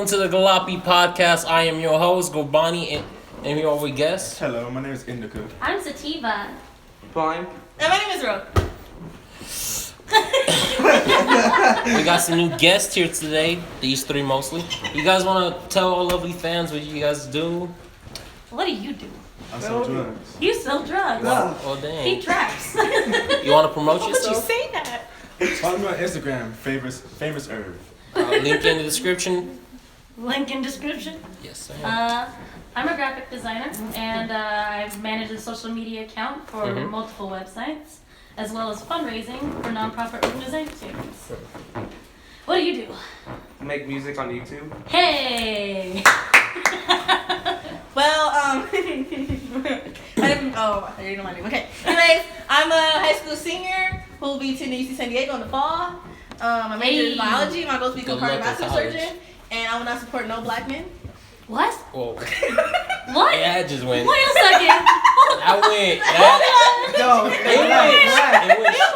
welcome to the Gullapy podcast. I am your host, Gobani, and here are we guests. Hello, my name is Indiaca. I'm Sativa. Fine. And my name is Ro. We got some new guests here today, these three mostly. You guys want to tell our lovely fans what you guys do? What do you do? I sell drugs. You sell drugs. Oh, dang. He traps. You want to promote Why would you yourself? say that? Follow me on Instagram, famous herb. Link in the description. Link in description. Yes, I am. I'm a graphic designer, and I manage a social media account for multiple websites, as well as fundraising for nonprofit organizations. What do you do? Make music on YouTube. Hey! Well, I didn't know my name. Okay. Anyways, I'm a high school senior who will be attending UC San Diego in the fall. My major is biology. My goal is to become a Good luck with cardiovascular college. surgeon, and I will not support no black men. What? Whoa. What? Yeah, I just went. Wait a second. I went. No,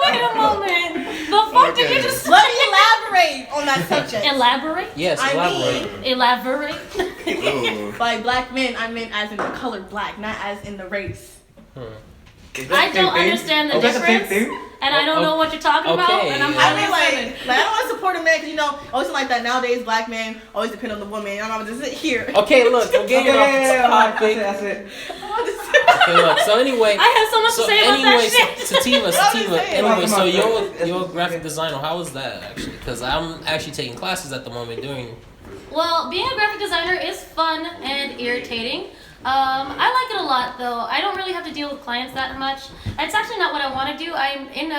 Wait a moment. The fuck did you just Let me elaborate on that subject. elaborate? Yes, I elaborate. Elaborate? By black men, I meant as in the color black, not as in the race. I don't understand the difference, and I don't know what you're talking about, Okay. and I'm I highly mean, offended. like I don't want to support a man because always like that nowadays. Black men always depend on the woman. I'm not gonna sit here. Okay, look, we're getting off topic. That's it. Okay, look, so anyway. I have so much to say about that shit. Sativa. saying. Anyway, so Come on. you're a graphic designer. How was that actually? Because I'm actually taking classes at the moment doing. Well, being a graphic designer is fun and irritating. I like it a lot though. I don't really have to deal with clients that much. It's actually not what I want to do. I'm in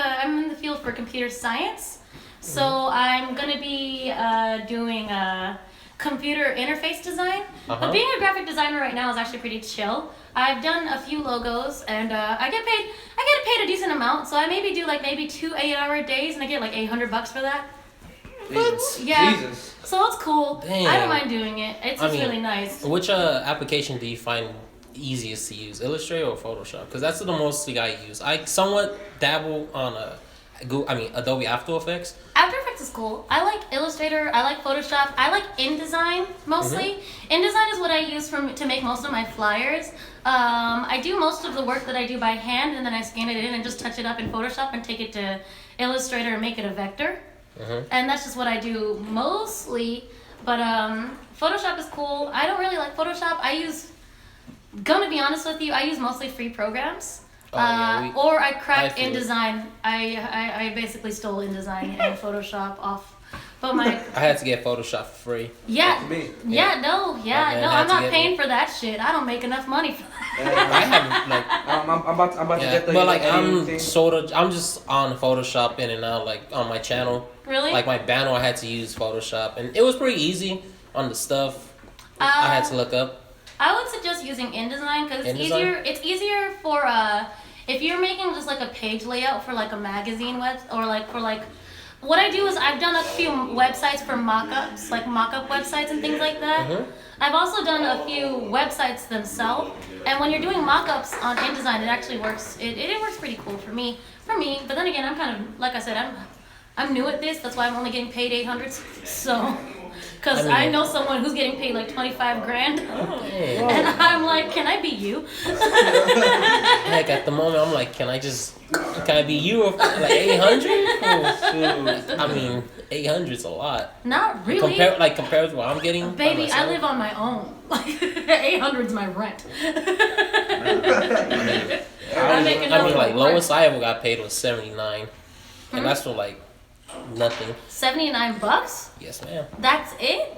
the field for computer science, so I'm gonna be doing computer interface design. But being a graphic designer right now is actually pretty chill. I've done a few logos and I get paid a decent amount. So I maybe do maybe 2 8-hour days and I get like $800 for that. Jesus. Yeah. Jesus. So it's cool. Damn. I don't mind doing it. It's just really nice. Which application do you find easiest to use, Illustrator or Photoshop? Because that's the mostly I use. I somewhat dabble on Adobe After Effects. After Effects is cool. I like Illustrator. I like Photoshop. I like InDesign mostly. InDesign is what I use to make most of my flyers. I do most of the work that I do by hand, and then I scan it in and just touch it up in Photoshop and take it to Illustrator and make it a vector. And that's just what I do mostly. But Photoshop is cool. I don't really like Photoshop. Gonna be honest with you, I use mostly free programs. Or I cracked InDesign. I basically stole InDesign and Photoshop off. But I had to get Photoshop for free. I'm Man, not had to paying for that shit. I don't make enough money for that. I haven't I'm about to get the. but I'm just on Photoshop in and out on my channel. Really? Like my banner, I had to use Photoshop, and it was pretty easy on the stuff I had to look up. I would suggest using InDesign because it's easier. It's easier for if you're making just like a page layout for like a magazine what I do is I've done a few websites for mock-ups, like mock-up websites and things like that. I've also done a few websites themselves, and when you're doing mock-ups on InDesign, it actually works. It works pretty cool for me. But then again, I'm kind of like I said, I'm new at this. That's why I'm only getting paid $800. So. Because I know someone who's getting paid like $25,000, and I'm like, can I be you? Heck, at the moment, I'm like, can I be you? Like 800? Oh, shoot. I mean, 800's a lot. Not really. Compared to what I'm getting. Baby, I live on my own. Like 800's my rent. Lowest I ever got paid was $79, and that's for nothing. $79? Yes, ma'am. That's it?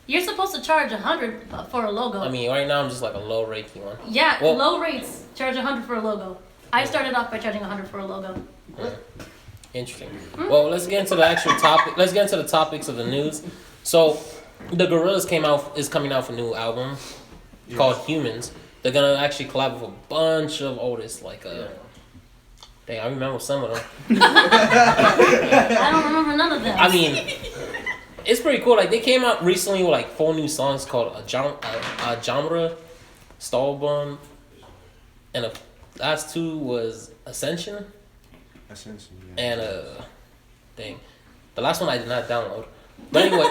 You're supposed to charge $100 for a logo. I mean, right now I'm just like a low rate one. Yeah, low rates charge $100 for a logo. I started off by charging $100 for a logo. Interesting. Well, let's get into the actual topic. Let's get into the topics of the news. So, the Gorillaz is coming out with a new album called Humans. They're gonna actually collab with a bunch of artists dang, I remember some of them. I don't remember none of them. I mean, it's pretty cool. They came out recently with 4 new songs called Jamra, Stallborn, and the last 2 was Ascension. Ascension, yeah. And dang, the last one I did not download. But anyway,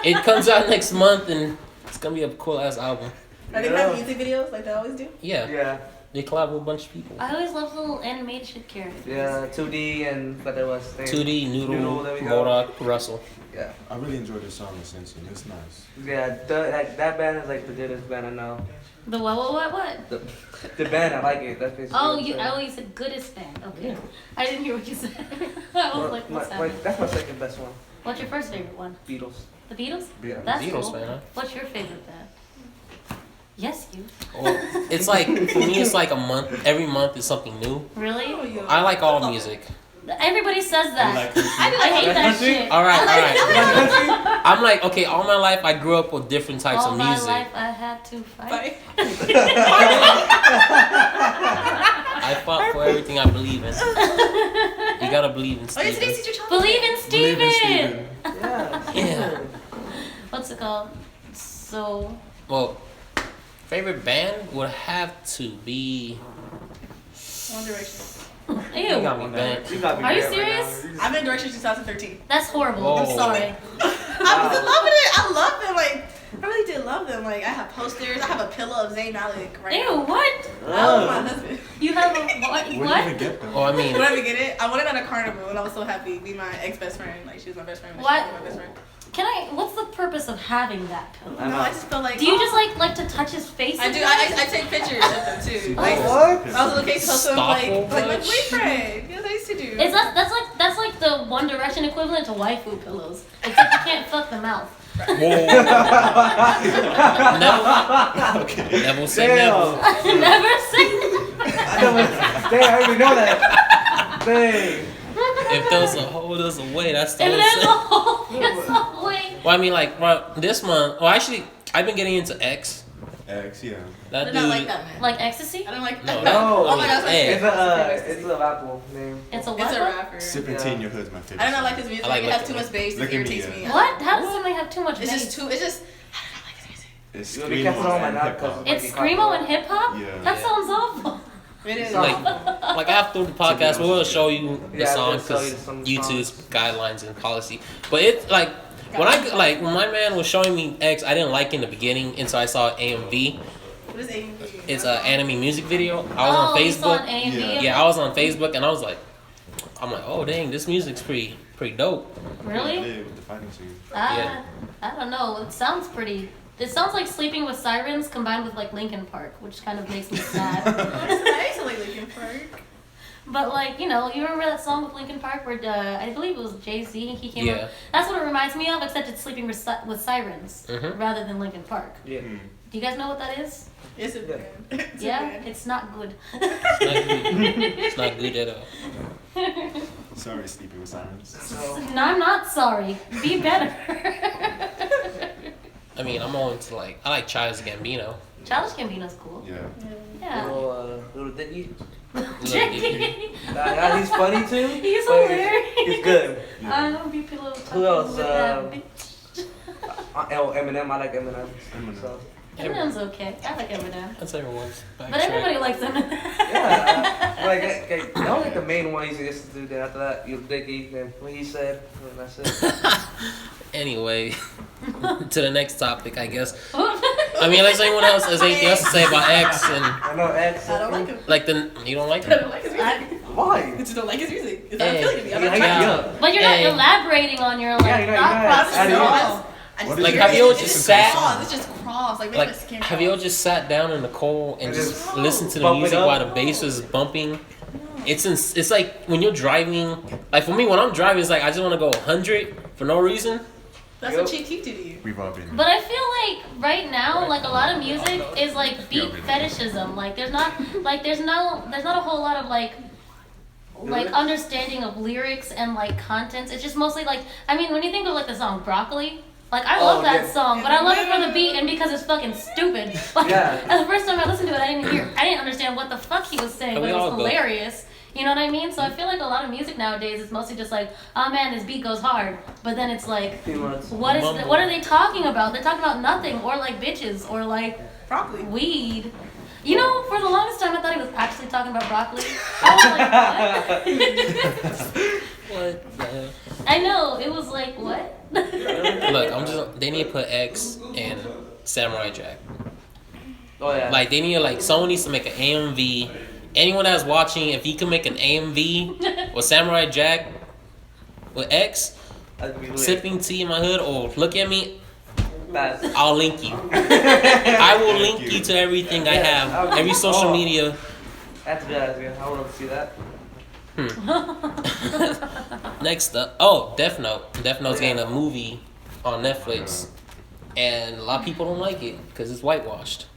It comes out next month, and it's gonna be a cool ass album. Are they having music videos like they always do? Yeah. Yeah. They collab with a bunch of people. I always love little animation characters. Yeah, 2D and but there was 2D, Noodle, there we go. Modoc, Russell. Yeah. I really enjoyed this song, Ascension. It's nice. Yeah, that band is like the goodest band I know. The what? The band, I like it. That's basically Oh, what I'm saying. you said goodest band. Okay. Yeah. I didn't hear what you said. I was like, what's happening? That's my second best one. What's your first favorite one? Beatles. The Beatles? Yeah. That's Beatles, cool. man, huh? What's your favorite band? Yes, you. Well, it's like, for me, it's like a month. Every month is something new. Really? I like all music. Everybody says that. like country? I hate that shit. All right. I'm like, okay, all my life I grew up with different types All of my music. life I had to fight. I fought for everything I believe in. You gotta believe in Oh, yeah, today's Steven. teacher chocolate. Believe in Believe in Steven. Yeah. Yeah. What's it called? So, Well, favorite band would have to be. One Direction. You got ew. me bent. You got me Are you there right serious? now. I've been in Direction since 2013. That's horrible. Whoa. I'm sorry. I was in love with it. I love them. Like, I really did love them. Like, I have posters. I have a pillow of Zayn Malik right Ew, now. what? I love my husband. You have a what? Where did you even What? get them? Oh, I mean, When I get it, I won it at a carnival, and I was so happy. Me, my ex-best friend. Like, she was my best friend. What? She was my best friend. Can I? What's the purpose of having that pillow? I No, know. I just felt like. Do you just like to touch his face? I and do. stuff? I take pictures of them too. Like, What? I was on the case of him, like my Stop. boyfriend. Yeah, I used to do. It's not, that's like the One Direction equivalent to waifu pillows. Except you can't fuck the mouth. whoa. Never say never. Never say. Dang, I already know that. Dang. If there's a hole, there's a way. That's the If whole there's a thing. hole, there's a way. Well, I mean, like, this month. Well, actually, I've been getting into X. X, yeah. That Did dude. not like that man. Like ecstasy? I don't like. No. Oh my gosh, Hey. It's a Apple name. It's a It's what? a rapper. Sipping tea in your hood's my favorite. I do not song. like his music. I like It has looking too much bass. It Look at me, irritates yeah. me. What? How does something have too much It's bass? just too. It's just. I don't like his music. It's You'll be careful on my and knob, hip-hop. cause- It's screamo and hip hop. Yeah. That Yeah. sounds awful. It is. Like after the podcast, we will show you the Yeah, song we'll show you because some YouTube's guidelines and policy. But it's like when my man was showing me X, I didn't like it in the beginning until I saw AMV. What is AMV? It's an anime music video. I was on You saw an Facebook. A&B Yeah. of Yeah, it? I was on Facebook and I was like, oh dang, this music's pretty dope. Really? Yeah, with the fighting scene. Yeah. I don't know. It sounds pretty. It sounds like Sleeping with Sirens combined with like Linkin Park, which kind of makes me sad. I used to like Linkin Park. But like, you know, you remember that song with Linkin Park where I believe it was Jay-Z, he came Yeah. up. That's what it reminds me of, except it's Sleeping with Sirens Mhm. rather than Linkin Park. Yeah. Mm. Do you guys know what that is? It's a band. It's a Yeah, band. it's not good. It's not good. It's not good at all. Sorry, Sleeping with Sirens. So, No, I'm not sorry. Be better. I mean, I'm all into I like Childish Gambino. Childish Gambino's cool. Yeah. Yeah. little Dicky. Jackie. Nah, he's funny too. He's but hilarious. He's good. I don't be pillow talking Who else, with that bitch. Eminem. I like Eminem. Eminem. So, Eminem's okay. I like Eminem. That's everyone's But backtrack. everybody likes Eminem. yeah. That was like the main one you used to do. Then after that, you Dicky. Then what he said. And that's it. Anyway, to the next topic, I guess. I mean, unless anyone else has anything else to say about X and I know X. I don't like him. you don't like I it? don't like his music. Why? I just don't like his music. It's not Hey. appealing to me. I'm Yeah, not yeah, trying yeah. to. But you're not Hey. elaborating on your Yeah, you're not- thought you're not process adding at on. all. I just Like, think have you it's all just just sat- cross. It's just cross. Like, maybe it's Have you all just sat down in the cold and just Just listened to the bump it music up? while the bass is bumping? It's like when you're driving. Like for me, when I'm driving, it's like I just want to go 100 for no reason. That's what Chief Keef did to you. We've all been. But I feel like right now, like a lot of music is like beat fetishism. Like there's not a whole lot of like understanding of lyrics and like contents. It's just mostly like, I mean, when you think of like the song Broccoli, like I love that yeah. song, but I love it for the beat and because it's fucking stupid. Like Yeah. and the first time I listened to it, I didn't understand what the fuck he was saying, And but we it was all go. hilarious. You know what I mean? So I feel like a lot of music nowadays is mostly just like, oh man, this beat goes hard, but then it's like, Peanuts. what is Mumble. what are they talking about? They're talking about nothing, or like bitches, or like Broccoli. weed. You know, for the longest time, I thought he was actually talking about broccoli. I was like, what? What the hell? I know, it was like, what? Look, they need to put X in Samurai Jack. Oh yeah. Like they need to someone needs to make an AMV. Anyone that's watching, if you can make an AMV with Samurai Jack with X That'd be lit. sipping tea in my hood, or look at me, That's I'll link you. I will link you to everything I have, every social media. that's jazz, yeah. I would love to see that. Next up, Death Note. Death Note's getting a movie on Netflix, and a lot of people don't like it because it's whitewashed.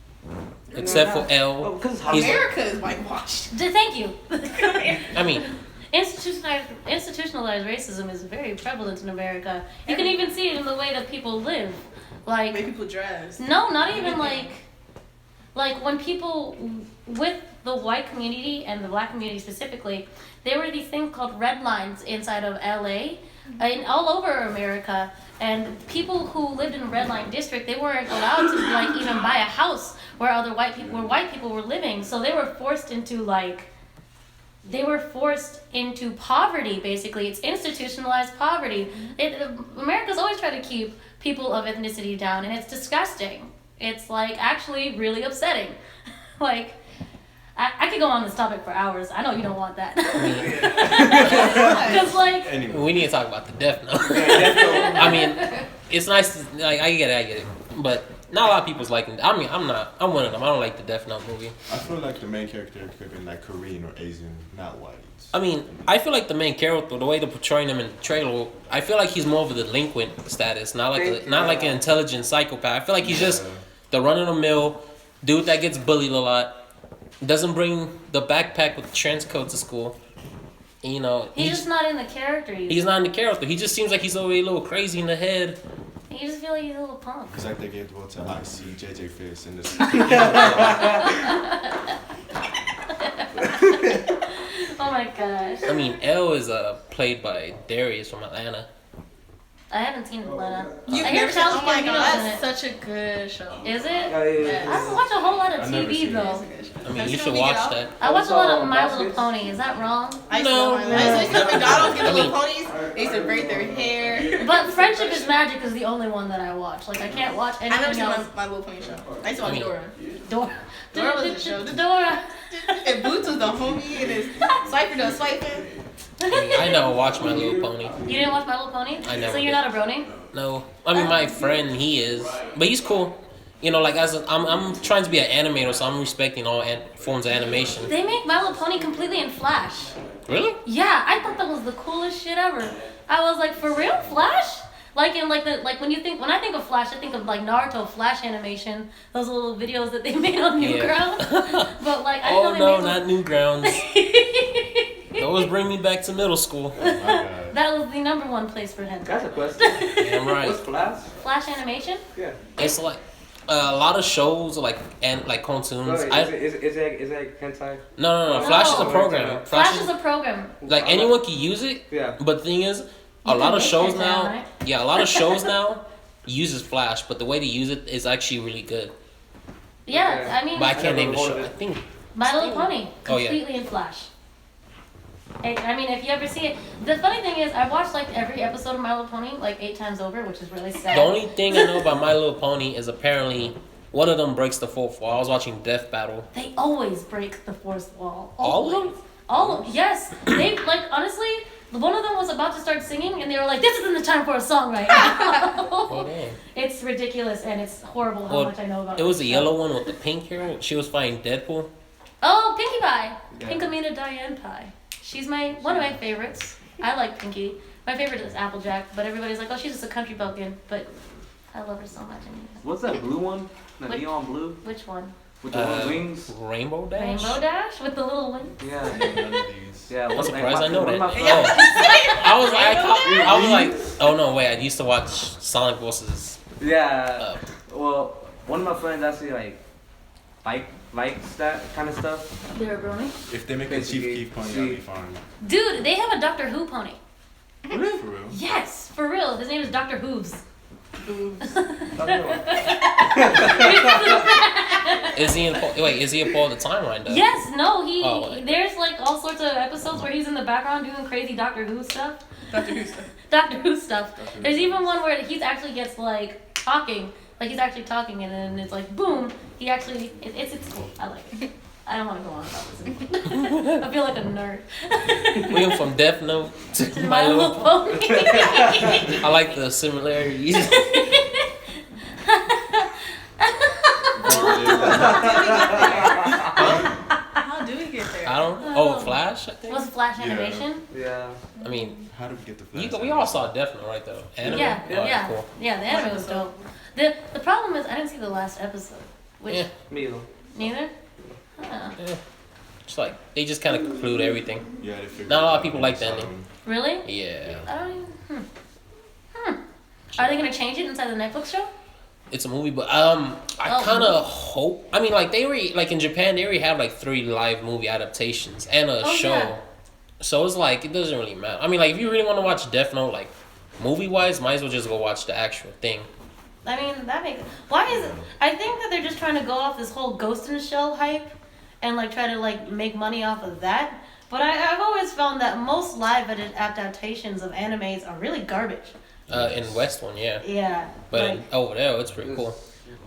Except for L. Because America is whitewashed. Thank you. I mean, Institutionalized racism is very prevalent in America. You can even see it in the way that people live. Like, Make people dress. no, not even like when people with the white community and the black community specifically, there were these things called red lines inside of LA and all over America. And people who lived in a red line district, they weren't allowed to even buy a house where other white people were living. So they were forced into poverty, basically. It's institutionalized poverty. America's always tried to keep people of ethnicity down, and it's disgusting. It's actually really upsetting. I could go on this topic for hours. I know you don't want that. Because Anyway. we need to talk about the Death Note. I mean, it's nice to, I get it. But not a lot of people's liking it. I mean, I'm one of them. I don't like the Death Note movie. I feel like the main character could have been Korean or Asian, not white. I mean, I feel like the main character, the way they're portraying him in the trailer, I feel like he's more of a delinquent status, not like an intelligent psychopath. I feel like he's just the run-of-the-mill dude that gets bullied a lot, doesn't bring the backpack with the trench coat to school. You know, he's just not in the character. He's not in the character. He just seems like he's already a little crazy in the head. You just feel like he's a little punk. It's like they gave the role to IC, JJ Fist, and this. Oh my gosh. I mean, L is played by Darius from Atlanta. I haven't seen Atlanta. You've I hear never seen? Childish Oh my god, Gambino's in that's it. such a good show. Is it? Yeah. I don't watch a whole lot of I've never TV seen it. though. I mean, Have you you should seen watch Get Out? that. I watch a lot of My Baskets? Little Pony. Is that wrong? I used to No. love my life. I used to go to McDonald's, get I the little mean- ponies. They used to braid their hair. But Friendship is Magic is the only one that I watch. I can't watch I never anything seen else. my Little Pony show. I used to watch I mean- Dora. Dora. Dora was the show. Dora. And Boots was the homie and his swiper does swiping. I mean, I never watched My Little Pony. You didn't watch My Little Pony? I never So you're did. not a brony? No, I mean my friend, he is, but he's cool. You know, I'm trying to be an animator, so I'm respecting all forms of animation. They make My Little Pony completely in Flash. Really? Yeah, I thought that was the coolest shit ever. I was like, for real, Flash? When I think of Flash, I think of Naruto Flash animation, those little videos that they made on Newgrounds. But I Oh know no, they not Newgrounds. Those bring me back to middle school. Oh my god. That was the number one place for him. That's a question. Damn right. What's Flash? Flash animation? Yeah. It's like a lot of shows like cartoons. Is it hentai? No. Flash is a No. program. Flash is a program. Like anyone can use it. Yeah. But the thing is, You a can lot of make shows hentai, now. right? Yeah, a lot of shows now uses Flash, but the way to use it is actually really good. Yeah, I mean, But I can't never name the heard show. of I it. think. My Little Pony, Oh, yeah. completely in Flash. I mean, if you ever see it, the funny thing is, I watched every episode of My Little Pony 8 times over, which is really sad. The only thing I know about My Little Pony is apparently one of them breaks the fourth wall. I was watching Death Battle. They always break the fourth wall. All of Always. them? All of yes. They honestly, one of them was about to start singing, and they were like, "This isn't the time for a song right now." Oh damn! It's ridiculous, and it's horrible how Well, much I know about It was the this yellow show. one with the pink hair. She was fighting Deadpool. Oh, Pinkie Pie. Yeah. Pinkamena Diane Pie. She's one of my favorites. I like Pinkie. My favorite is Applejack, but everybody's like, "Oh, she's just a country bumpkin." But I love her so much. What's that blue one? The What? neon blue Which one? with the little wings. Rainbow Dash. Rainbow Dash with the little wings. Yeah. None of these. Yeah. I'm one- surprised I know one of that. my Oh. friends- I was like, oh no, wait! I used to watch Sonic Forces. Yeah. Well, one of my friends actually likes that kind of stuff. They're a brony. If they make a Chief Keef pony, I'll be fine. Dude, they have a Doctor Who pony. For real? Yes, for real. His name is Doctor Hooves. Is he in? Is he a Paul the Timeline though? Yes, no, he. Oh, okay. There's all sorts of episodes where he's in the background doing crazy Doctor Who stuff. Dr. Who stuff. Doctor Who stuff. Doctor Who There's stuff. even one where he actually gets like talking, like he's actually talking, and then it's like boom. He actually, it's cool. I like it. I don't want to go on about this anymore. I feel like a nerd. We went from Death Note to My Little Pony. I like the similarities. How do we get there? I don't. Oh, Flash. I think. Was Flash Yeah. animation? Yeah. I mean, How did we get the Flash? we all saw Death Note, right? Though. Anime? Yeah, Alright, yeah, Cool. yeah. The anime was dope. The problem is I didn't see the last episode. Which Yeah. Me either. neither. Huh. Yeah. It's like they just kind of conclude everything. Yeah, they figured Not a lot of it people out. like the ending. Really? Yeah. I don't even. Are they gonna change it inside the Netflix show? It's a movie, but Oh. I kind of hope. I mean, like they already like in Japan, they already have like 3 live movie adaptations and a Oh, show. yeah. So it's like it doesn't really matter. I mean, like if you really want to watch Death Note, like movie wise, might as well just go watch the actual thing. I mean, that makes. Why is it? I think that they're just trying to go off this whole Ghost in the Shell hype, and like try to like make money off of that. But I've always found that most live adaptations of animes are really garbage. In West one, yeah, Yeah. but like, over there, it's pretty cool.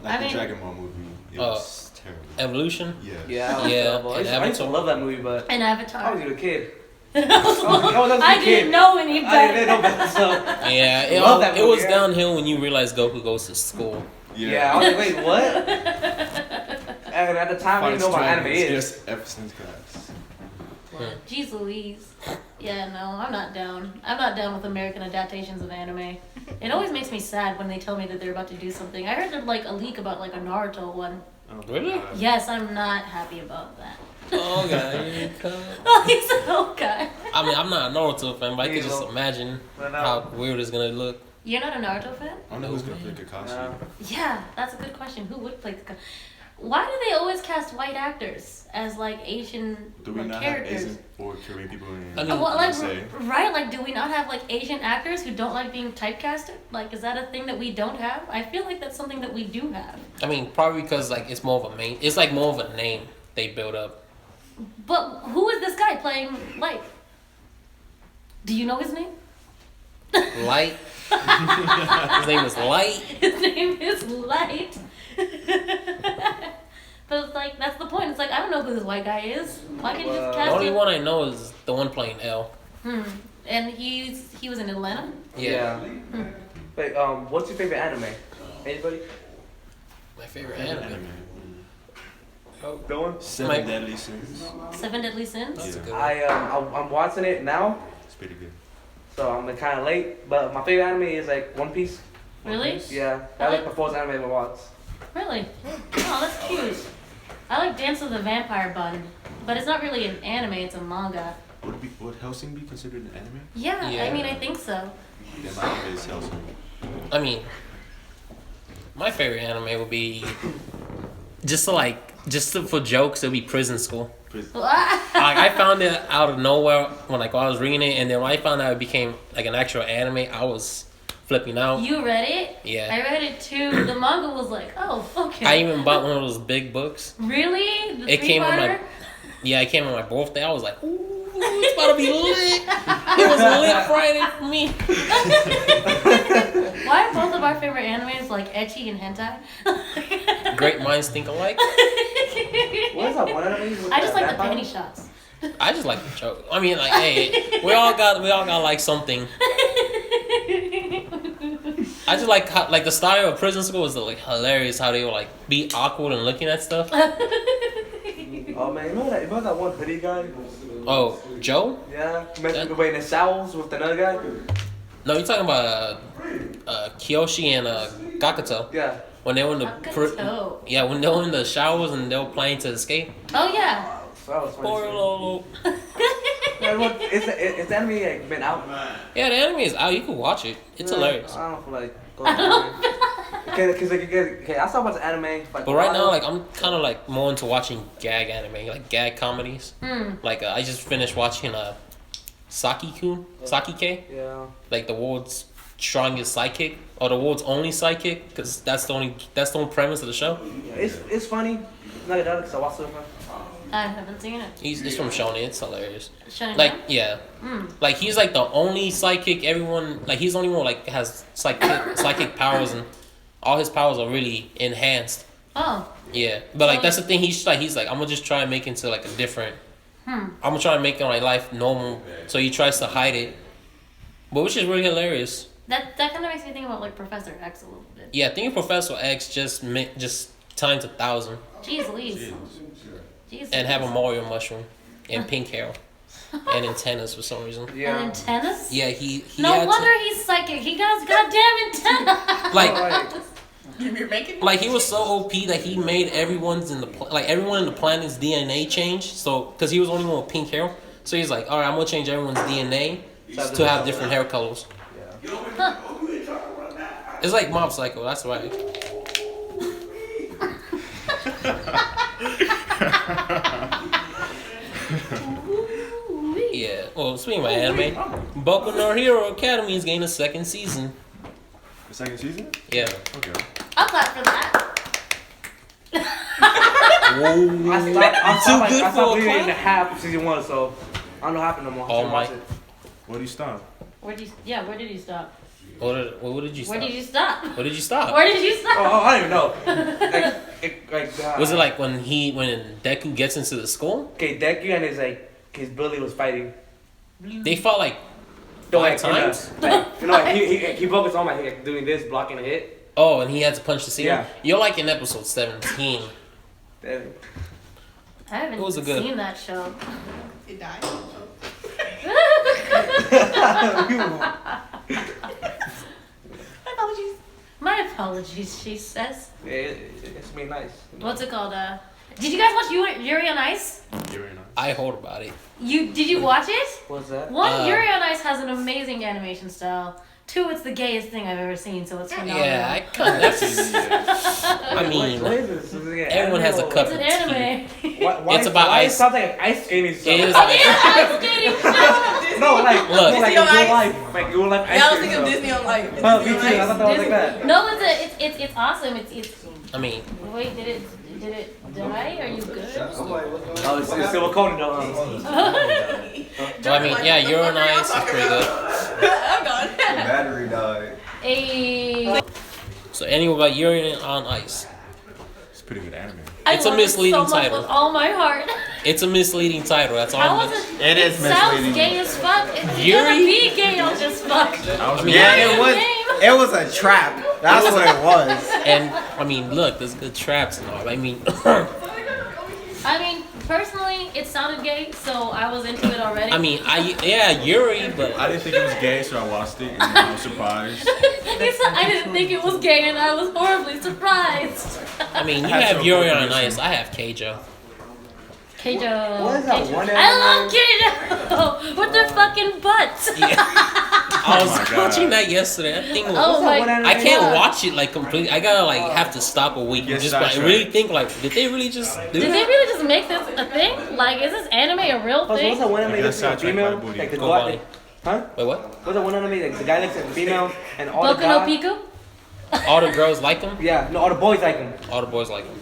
Like I the mean- Dragon Ball movie. It was terrible. Evolution. Yeah. Yeah. I was Yeah, terrible. and I used to Avatar. love that movie, but an I Avatar. was a kid. I I didn't know any I better. didn't know better, so. Yeah, Love that it was movie, yeah. downhill when you realized Goku goes to school. Yeah, I was like, wait, what? And at the time, I didn't know what anime is. Just ever since class. Jeez Louise. Yeah, no, I'm not down. I'm not down with American adaptations of anime. It always makes me sad when they tell me that they're about to do something. I heard like a leak about like a Naruto one. Oh, Really? God. Yes, I'm not happy about that. Oh god. Oh, he's so good. I mean, I'm not a Naruto fan, but I can just Neither. imagine I know. how weird it's gonna look. You're not a Naruto fan? I don't know who's gonna play Kakashi. Yeah. Yeah, that's a good question. Who would play the? Why do they always cast white actors as like Asian Do we like, not characters? have Asian or Korean people in I mean, Well, like, USA? right? Like, do we not have like Asian actors who don't like being typecasted? Like, is that a thing that we don't have? I feel like that's something that we do have. I mean, probably because like it's more of a main. It's like more of a name they build up. But who is this guy playing Light? Do you know his name? Light. His name is Light. His name is Light. But it's like that's the point. It's like I don't know who this white guy is. Why can't you just The cast only him? one I know is the one playing L. And he was in Atlanta. Yeah. Wait, what's your favorite anime? Anybody? My favorite anime. Oh, No one? Seven My- Deadly Sins. Seven Deadly Sins. that's a Yeah. good one. I'm watching it now, It's pretty good. so I'm kind of late. But my favorite anime is like One Piece. Really? Yeah, that's like the first anime I ever watched. Really? Oh, that's cute. I like Dance of the Vampire Bun, but it's not really an anime. It's a manga. Would Hellsing be considered an anime? Yeah, I Yeah. mean I think so. Yeah, my anime is Hellsing. I mean, my favorite anime would be for jokes. It'd be Prison School. I found it out of nowhere when I was reading it, and then when I found out it became like an actual anime, I was flipping out. You read it? Yeah. I read it too. The manga was like, oh, okay. I even bought one of those big books. Really? The It came on three-parter? Yeah, it came on my birthday. I was like, ooh, it's about to be lit. It was lit Friday for me. Why are both of our favorite animes like ecchi and hentai? Great minds think alike. What is that one anime? with I just like the vampire? panty shots. I just like the joke. I mean, like, hey, we all got like something. I just like how, like the style of Prison School was like hilarious. How they would like be awkward and looking at stuff. Oh man, remember that one hoodie guy? Oh, Joe? Yeah, wearing the showers with another guy. No, you're talking about Kyoshi and Gakuto. Yeah. When they were in the Gakuto. yeah, when they were in the showers and they were playing to escape. Oh yeah. So that was funny. Poor Lolo. Yeah, well, is the anime like been out? Yeah, the anime is out. You can watch it. It's hilarious. I don't feel like going through it. Cause like, okay, I saw a bunch of anime. Like, But right now, like I'm kind of like more into watching gag anime, like gag comedies. Like I just finished watching Sakike, Yeah. like the world's strongest psychic or the world's only psychic, because that's the only premise of the show. It's funny. Not that because I watched it with her. I haven't seen it. It's from Shonen. It's hilarious. Shonen Like, Jump? yeah. Like, he's like the only psychic everyone, like, he's the only one like has psychic powers, and all his powers are really enhanced. Oh. Yeah. But like, that's the thing. He's like, I'm gonna just try and make it into like a different. I'm gonna try and make my life normal. So he tries to hide it, but which is really hilarious. That kind of makes me think about like Professor X a little bit. Yeah, I think Professor X just times 1,000 Jeez Louise. Jeez and have a Louise. Mario mushroom and pink hair and antennas for some reason. And antennas? Yeah, he No had wonder he's psychic. He got goddamn antenna. You're making like he was so OP that he made everyone in the planet's DNA change. So because he was the only one with pink hair, so he's like, all right, I'm gonna change everyone's DNA to have different hair colors. Huh. It's like Mob Psycho. That's right. Yeah. Well, speaking of anime, Boku no Hero Academy is getting a second season. The second season? Yeah. Okay. I'll clap for that. Whoa. I stopped reading the half of season 1, so I don't know what happened no more. Oh my. Where do you stop? Where did you stop? What did you stop? Where did you stop? What did you stop? Where did you stop? Oh, I don't even know. Was it like when Deku gets into the school? Okay, Deku and his bully was fighting. They fought like No, 5 times? He broke his arm like doing this, blocking a hit. Oh, and he had to punch the ceiling? Yeah. You're like in episode 17. Damn. I haven't It was a good- seen that show. It died. Apologies. My apologies, she says. Yeah, it's been nice. What's it called? Did you guys watch Yuri on Ice? I heard about it. Did you watch it? What's that? One, Yuri on Ice has an amazing animation style. 2, it's the gayest thing I've ever seen, so it's phenomenal. Yeah, I kind of. I mean, What is this? Is it everyone has a cup It's of an tea. anime. It's about why ice. It sounds like an ice skating show. It is Oh yeah, ice skating show. No, like Look. like Disney on real Ice? life, like real life ice Yeah, I was skating thinking of show. Disney on Life. Oh, me too. I thought that was like that. No, it's awesome. It's I mean, wait, did it die? Are you good? Oh, it's silver coating though. well, I mean, yeah, Yuri on Ice is pretty good. I'm gone. Battery died. Hey. So anyway, about Yuri on Ice. It's a pretty good anime. It's a misleading so much title. with all my heart. It's a misleading title. That's all. How I'm was it? It is Sounds misleading. gay as fuck. It's Yuri? gonna be gay as fuck. I mean, Yeah, Yuri it was a trap. That's what it was. and I mean, look, there's good traps and all. I mean, Personally, it sounded gay, so I was into it already. Yuri, but I didn't think it was gay, so I watched it, and I was surprised. He said I didn't think it was gay, and I was horribly surprised. I mean, you I had have some Yuri on information. Ice. I have Keijo. Keijo. What is that Keijo. one I anime? love Keijo with their fucking butts. I was my God. watching that yesterday. That thing was. Oh my! I can't watch it like completely. I gotta like have to stop a week and Get just like sidetracked. really think like, did they really just do Did they that? really just make this a thing? Like, is this anime a real What's thing? that one anime Like, that's that's a female? sidetracked by the Like the Go guy, Bonnie. huh? Wait, what? What's that one anime? Like the guy looks at the female and all the Boku no guys. Pico? All the girls like him. Yeah, no, all the boys like him. All the boys like him.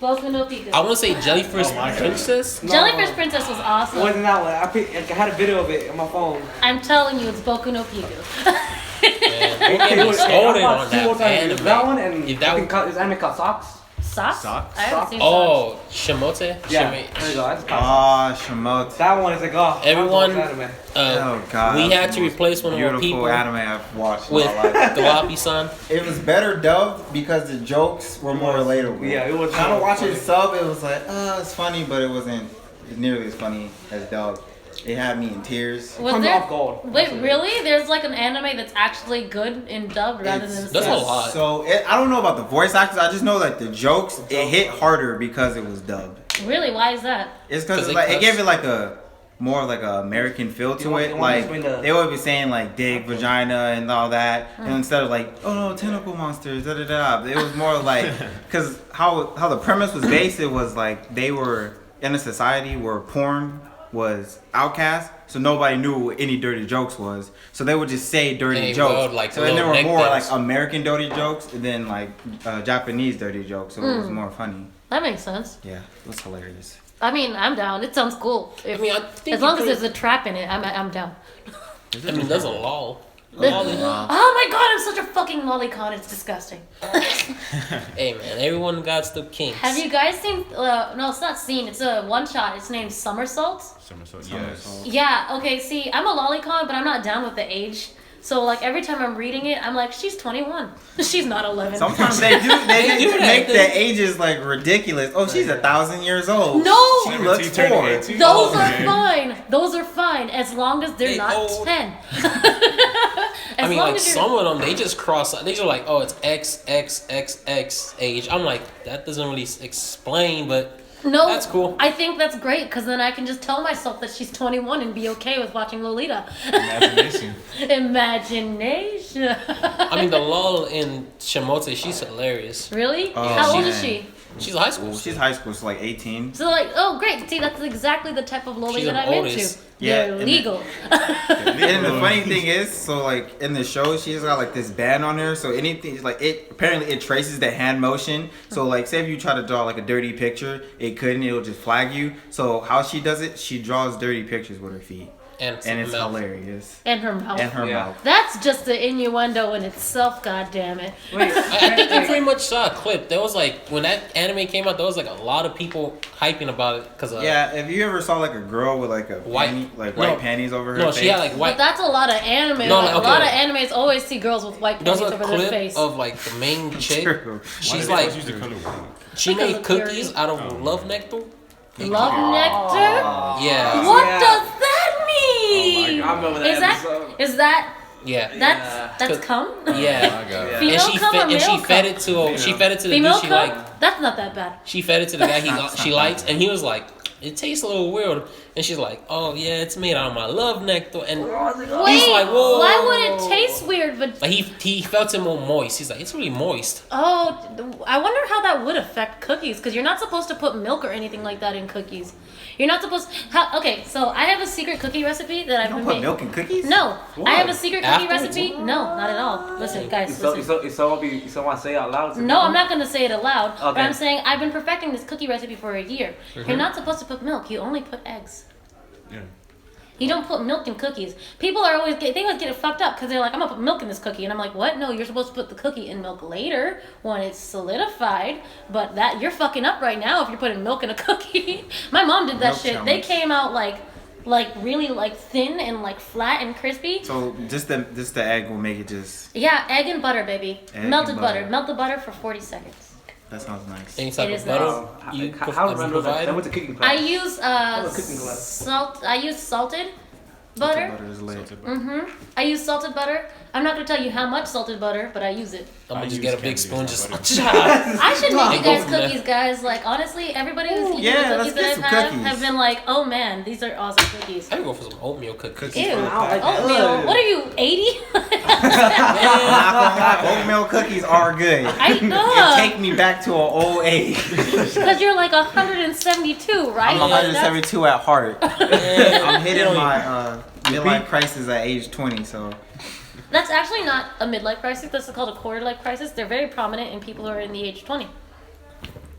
Boku no Pico. I want to say Jellyfish Princess. Jellyfish Princess was It awesome. wasn't that one. I had a video of it on my phone. I'm telling you, it's Boku no Pico. Man, don't get me started on that anime. That one and If that I think this anime called Socks. Socks? Socks? I haven't seen Oh, Shimote. Yeah, Shime- there you go. That's called Socks. Oh, Shimote. That one is like, oh, Everyone- I love this anime. Oh god. we that's had the to most replace one of our beautiful people anime I've watched in with my life. Gullapy-san. It was better dubbed because the jokes were more relatable. Yeah, it was. Trying to watch funny. it sub, it was like, it's funny, but it wasn't nearly as funny as dubbed. It had me in tears. Was From there? off guard. Wait, really? There's like an anime that's actually good in dubbed rather than That's a subbed? lot. So I don't know about the voice actors. I just know that the jokes it hit harder because it was dubbed. Really? Why is that? It's because 'Cause like they it gave it like a more like a American feel to it. You want Like to explain the- they would be saying like dick, vagina, and all that, and instead of like oh no tentacle monsters, da da da. It was more like because how the premise was based. It was like they were in a society where porn was outcast, so nobody knew what any dirty jokes was. So they would just say dirty They jokes. wrote, like, so then there little were more like nicknames. American dirty jokes, and then like Japanese dirty jokes. So it was more funny. That makes sense. Yeah, it was hilarious. I mean, I'm down. It sounds cool. I mean, I think As long as there's a trap in it, I'm down. I mean, there's a lol. Oh my god, I'm such a fucking lolicon. It's disgusting. Hey man, everyone got the kinks. Have you guys seen? No, it's not seen. It's a one shot. It's named Somersaults. Somersault. Yes. Yeah. Okay. See, I'm a lolicon, but I'm not down with the age. So like every time I'm reading it, I'm like, she's 21. She's not 11. Sometimes they do make the ages like ridiculous. Oh, she's 1,000 years old. No! She looks 4. Those are fine. Those are fine as long as they're not old. 10. I mean, like some of them, they just cross. They just like, oh, it's XXXX age. I'm like, that doesn't really explain, but No, that's cool. I think that's great because then I can just tell myself that she's 21 and be okay with watching Lolita. Imagination. I mean, the lull in Shimote, she's hilarious. Really? Oh, How old man. is she? She's high school. She's high school, so like 18. So like, oh great. See, that's exactly the type of Lolita She's that an I'm oldest. into. Yeah, They're and legal. And the funny thing is, so like in the show, she's got like this band on her. So anything like it apparently it traces the hand motion. So like say if you try to draw like a dirty picture, it couldn't. It'll just flag you. So how she does it, she draws dirty pictures with her feet, And it's mouth. hilarious. And her mouth. And her Yeah. mouth. That's just the innuendo in itself. God damn it. Wait, I think we pretty much saw a clip. There was like when that anime came out, there was like a lot of people hyping about it because Yeah, if you ever saw like a girl with like a White- white panties over her no, face. she had like But white. that's a lot of anime. No, Like, okay. A lot of animes always see girls with white There's panties a over their clip face. of like the main chick. True. She's like use the color white. she Because made of cookies purity. out of love nectar. Love nectar? Yeah, What Yeah. does that mean? I remember that Is that episode. is that yeah, that's cum? yeah. Yeah. Female And she cum or and she male fed cum? it to she fed it to the Female dude she cum? like. That's not that bad. She fed it to the guy she likes, and he was like, "It tastes a little weird." And she's like, "Oh yeah, it's made out of my love nectar." And Wait, he's like, "Whoa!" why would it taste weird? But Like he felt it more moist. He's like, "It's really moist." oh, I wonder how that would affect cookies because you're not supposed to put milk or anything like that in cookies. You're not supposed. Okay, so I have a secret cookie recipe that I've You don't been put making. milk in cookies? No, I have a secret cookie Afterwards? recipe. No, not at all. Listen, guys, listen. You still want to say it out loud? No, I'm not gonna say it aloud. But Okay. I'm saying I've been perfecting this cookie recipe for a year. You're not supposed to put milk. You only put eggs. Yeah. You don't put milk in cookies. People are always they always get it fucked up because they're like, I'm gonna put milk in this cookie, and I'm like, what? No, you're supposed to put the cookie in milk later when it's solidified. But that you're fucking up right now if you're putting milk in a cookie. My mom did that Milk shit. challenge. They came out like really like thin and like flat and crispy. So just the egg will make it just. Yeah, egg and butter, baby. Egg Melted and butter. butter. Melt the butter for 40 seconds. That sounds nice. Any type It of is butter nice. you How remember that? I went to cooking class. I use a cooking class. salt. I use salted butter. Butter is lit. I use salted butter. I'm not gonna tell you how much salted butter, but I use it. I'm gonna I just use get a big candy spoon, with just. my butter. I should make you Go guys from there. cookies, guys. Like honestly, everybody who's eaten Yeah, the let's cookies get that I've some had cookies. have been like, oh man, these are awesome cookies. I would go for some oatmeal cookies. Ew, Wow, oatmeal. What are you, 80? Oatmeal cookies are good. I know. It take me back to an old age. Because you're like 172, right? I'm 172 at heart. I'm You hitting don't my midlife crisis at age 20. So That's actually not a midlife crisis. That's called a quarter life crisis. They're very prominent in people who are in the age 20.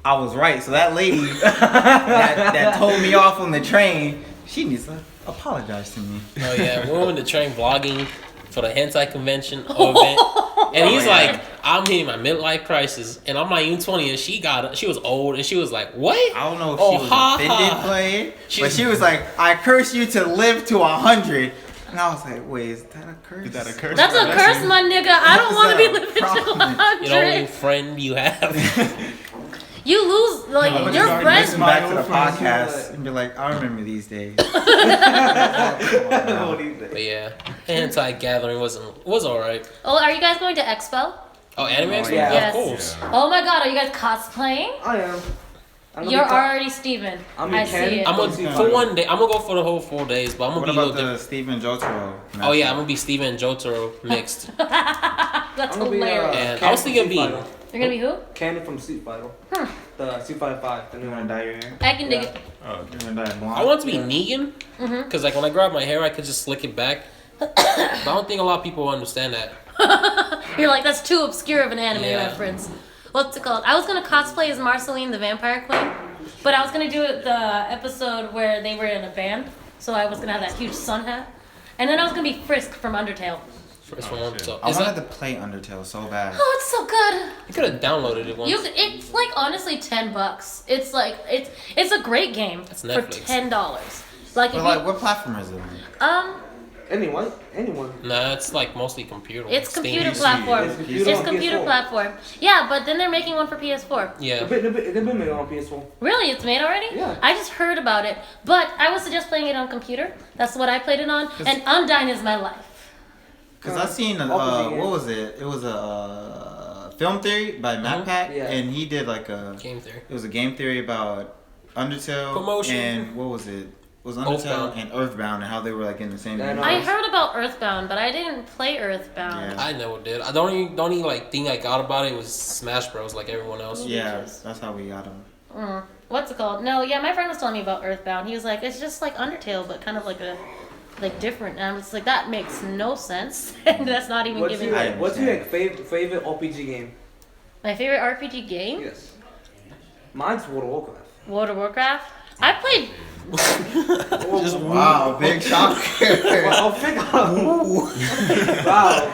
I was right. So that lady that told me off on the train, she needs to apologize to me. Oh yeah, we were in the train vlogging for the hentai convention event, and he's like, "I'm hitting my midlife crisis," and I'm not even 20, and she was old, and she was like, "What?" I don't know if Oh, she was ha, offended ha. by it, but She's- she was like, "I curse you to live to 100," and I was like, "Wait, is that a curse?" Is that a curse? That's a curse, my nigga. I don't Is want to be that a living to problem? 100. You know, any friend you have. You lose, like, I'm your gonna friends. listen back to the My old friends, podcast and be like, "I remember these days." But yeah, hentai gathering was alright. Oh, are you guys going to Expo? Oh, Anime Expo? yeah. Yes. Of course. Oh my god, are you guys cosplaying? I am. You're already Steven. I'm I in see Canada. it. I'm gonna for one day. I'm gonna go for the whole 4 days, but I'm gonna What be a little about the different. Stephen Jotaro? Oh yeah, I'm gonna be Steven and Jotaro mixed, That's I'm gonna be, hilarious. and I Candy was thinking from be. Street Fighter. You're gonna be who? Candy from Street Fighter. Hmm. The Street Fighter 5. The new You wanna one. dye your hair? I can dig it. Oh, okay. You wanna dye it blonde? I want to be Negan, cause like when I grab my hair, I could just slick it back. But I don't think a lot of people understand that. You're like, that's too obscure of an anime Yeah. reference. What's it called? I was gonna cosplay as Marceline the Vampire Queen. but I was gonna do it the episode where they were in a band, so I was gonna have that huge sun hat, and then I was gonna be Frisk from Undertale. First one. So I is wanted that, to play Undertale so bad. Oh, it's so good. you could have downloaded it once. It's like honestly $10. It's like it's a great game That's for Netflix. $10. Like if But like, what platform is it on? Anyone. Nah, it's like mostly computer. it's Steam. computer PC. platform. It's computer It's on computer PS4. platform. Yeah, but then they're making one for PS4. Yeah. They've been made on PS4. Really, it's made already? Yeah. I just heard about it, but I would suggest playing it on computer. That's what I played it on, and Undyne is my life. Because I seen RPG. what was it? It was a film theory by MacPack, Yeah. and he did like a Game theory. It was a game theory about Undertale Promotion. and what was it? It was Undertale Earthbound. and Earthbound and how they were like in the same Yeah, I know. universe. I heard about Earthbound, but I didn't play Earthbound. Yeah. I never did. I don't only like thing I got about it was Smash Bros. Like everyone else. Yeah, that's how we got him. What's it called? No, yeah, my friend was telling me about Earthbound. He was like, it's just like Undertale, but kind of like different. And I was like, that makes no sense. And that's not even giving me. What's your favorite RPG game? My favorite RPG game? Yes. Mine's World of Warcraft. World of Warcraft. I played. Just Wow, big shock. Well, wow.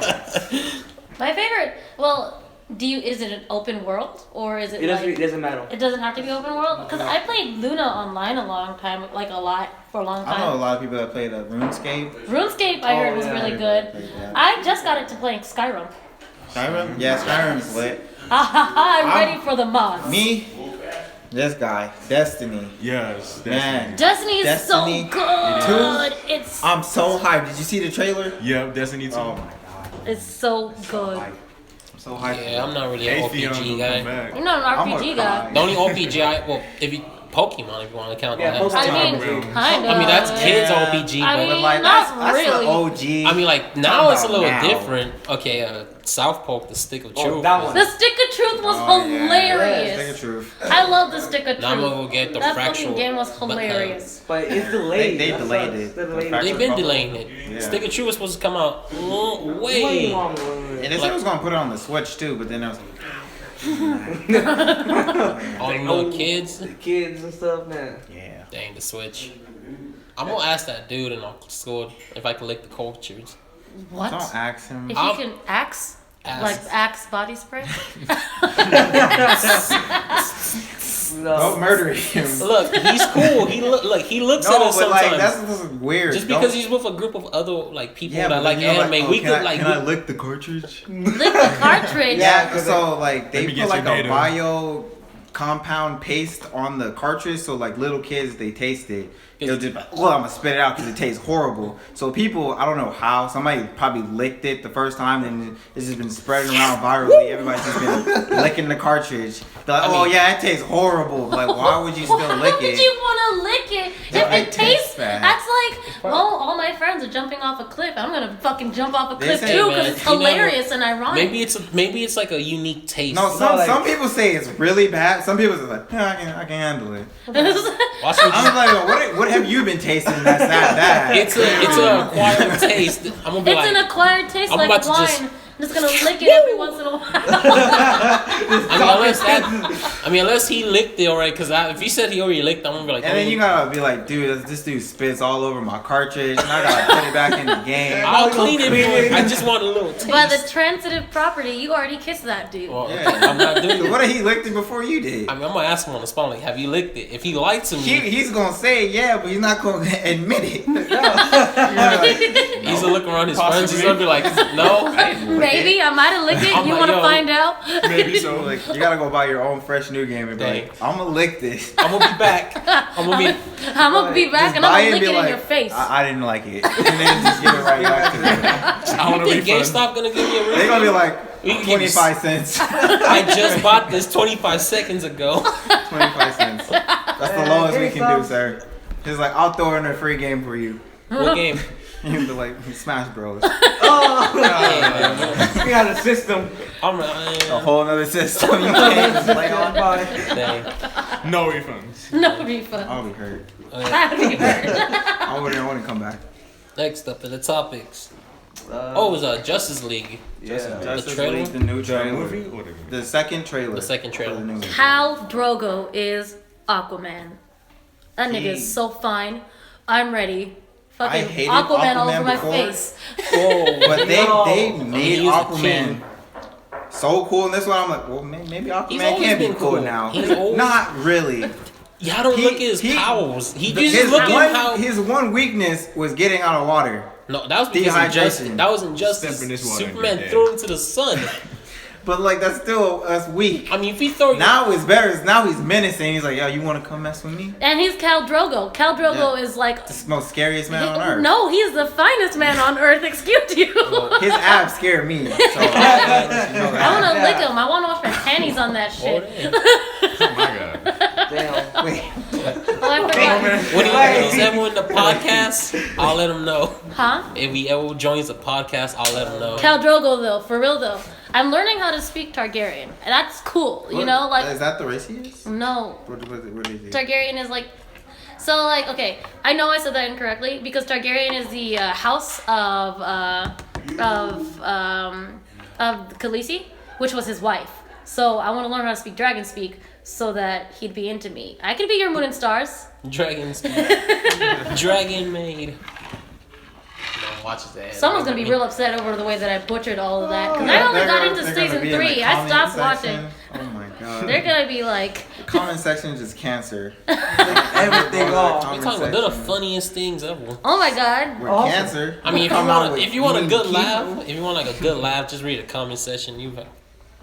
My favorite. Well, is it an open world or is it? It doesn't matter. It doesn't have to be open world because I played Luna online a long time, like a lot for a long I know a time. lot of people that played RuneScape. RuneScape I heard was yeah, really I good. played that. I just got into playing Skyrim. Skyrim? Yeah, Skyrim's lit. I'm ready for the mods. Me, this guy, Destiny. Yes. Man, Destiny is Destiny so good. It's I'm so hyped. Did you see the trailer? Yep. Destiny 2. Oh my god, it's so good. I'm so hyped. Yeah, I'm not really an Atheon RPG will guy. come back. You're not an I'm RPG gonna guy. cry. The only RPG if you Pokemon, if you want to count Yeah, that. Pokemon. I mean, Realm. kind of. I mean, that's kids Yeah. RPG, I but mean, Like not that's really. the OG. I mean, like now Talking it's a little about now. different. Okay, South Park, the Stick of Oh, Truth. that one. The Stick of Truth was Oh, yeah. hilarious. Stick of truth. I love the Stick of Truth. Now I'm gonna go get the that fractional. fucking game was but, hilarious. But it's delayed. They That delayed sucks. it. They delayed The it. They've been delaying it. Yeah. Stick of Truth was supposed to come out Way way. longer. And they said it was gonna put it on the Switch too, but then I was like, All the little kids. The kids and stuff, man. yeah. Dang, the Switch. I'm gonna ask that dude in our school if I can lick the cartridge. What? Don't ask him. If I'll- you can axe? Ask. Like Axe body spray? No. Don't murder him. Look, he's cool. He looks at No, us but like sometimes. that's weird. Just Don't- because he's with a group of other like people yeah, that but like then you're anime, oh, we can could I, like. Can I lick the cartridge? Lick the cartridge. Yeah, so like they Maybe put get like your a data. bio compound paste on the cartridge, so like little kids they taste it. They'll just be like, well, I'm gonna spit it out because it tastes horrible. So people, I don't know how, somebody probably licked it the first time and it's just been spreading around virally. Everybody's just been licking the cartridge. They're like, I oh mean- yeah, it tastes horrible. Like, why would you still Why lick would it? you want to lick it Yeah, if it it tastes tastes? bad. That's like, well, all my friends are jumping off a cliff. I'm gonna fucking jump off a They cliff say, too man, because it's you never- hilarious and ironic. Maybe it's like a unique taste. No, some like- some people say it's really bad. Some people are like, yeah, I can handle it. Watch me I'm like, what have you been tasting that's that bad? It's a acquired taste. I'm gonna be It's like, an acquired taste I'm like about to wine. just- I'm just gonna lick it every once in a while. I mean, unless he licked it already, because if he said he already licked, I'm gonna be like, And then you gotta be like, dude, this dude spits all over my cartridge, and I gotta put it back in the game. I'll clean it, but I just want a little taste. By the transitive property, you already kissed that dude. Well, Yeah. I'm not doing So it. what if he licked it before you did? I mean, I'm gonna ask him on the spot, like, have you licked it? If he lied to me, He's gonna say yeah, but he's not gonna admit it. he's gonna look around his friends. He's gonna be like, no. Maybe I might have licked it. I'm You like, want to yo. find out? Maybe so. So like, you gotta go buy your own fresh new game and be Dang. like, I'm gonna lick this. I'm gonna be back. I'm gonna be. I'm gonna be back Just and I'm buy gonna it and lick be it in like, your face. I didn't like it, and then just give it right back to them. I want You to think refund. GameStop gonna give me a They're refund? gonna be like We can give you 25 cents. I just bought this 25 seconds ago. 25 cents. That's the lowest we can do, sir. He's like, I'll throw in a free game for you. What game? You'd be like, Smash Bros. We got a system. I'm A whole other system you can't play on. Dang. No refunds. No refund. I'll be hurt. I'd be hurt. I wouldn't come back. Next up are the topics. Oh, it was Justice League. Yeah. Justice trailer? League, the new The trailer. movie or the game? The second trailer. The second trailer. for the new movie. Khal Drogo is Aquaman. That nigga He- is so fine. I'm ready. Fucking hated Aquaman all Aquaman over my before. face. Whoa. But they made he was the Aquaman king. so cool in this one. I'm like, well, maybe He's Aquaman always can be been cool cool. now. He's always- Not really. Y'all don't He- look at his he- powers. He His just look at how. his one weakness was getting out of water. No, that was because Dehydration. that was injustice. Step in this water and Superman get threw him to the sun. But like that's weak. I mean, if he throw Now it's better. Now he's menacing. He's like, yo, you want to come mess with me? And he's Khal Drogo. Khal Drogo is like. The most scariest man on earth. No, he's the finest man on earth. Excuse you. His abs scare me. So I I want to lick him. I want to wash my panties on that shit. Oh my god. Damn. Wait. Oh, I forgot. when he's ever in the podcast, I'll let him know. Huh? If he ever joins the podcast, I'll let him know. Khal Drogo, though, for real though. I'm learning how to speak Targaryen. And that's cool, you know? Like, Is that the race he is? no. What is he? Targaryen is like. So, like, okay. I know I said that incorrectly because Targaryen is the house of Khaleesi, which was his wife. So, I want to learn how to speak dragon speak so that he'd be into me. I could be your moon and stars. Dragon Dragon maid. Watch his ass. Someone's gonna be real upset over the way that I butchered all of that because I Yeah, only they're got gonna- into they're gonna season be in the 3. I comment stopped section. watching. Oh my god. They're gonna be like, The comment section is just cancer. Everything off. We're talking about they're the funniest things ever. oh my god. We're Awesome. cancer. I mean, Come out with if you want a mean good people. laugh, if you want like a good laugh, just read a comment section. You have,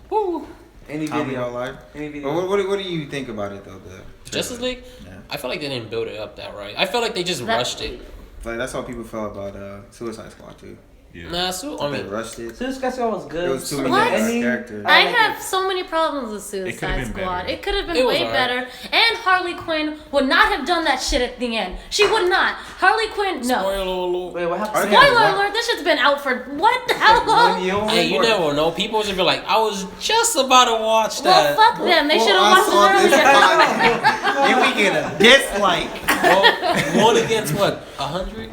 woo. Any Comedy video. all live. Any But video. what do you think about it though? The Justice League. Yeah. I feel like they didn't build it up that right. I feel like they just That- rushed it. Like that's how people felt about Suicide Squad too. Yeah. Nah, so I They mean, rushed it. Suicide Squad was good. It was too many What? black characters. I like have it. so many problems with It could've Suicide been Squad. better. It could have been It was way alright. better. And Harley Quinn would not have done that shit at the end. She would not. Harley Quinn, no. spoiler alert. Wait, what happened? Are they- Spoiler What? alert, this shit's been out for what? How long? Hey, you never know. People just be like, I was just about to watch Well, that. fuck them. They should I have saw watched this it earlier. podcast. Then we get a dislike. Well, one against what? 100?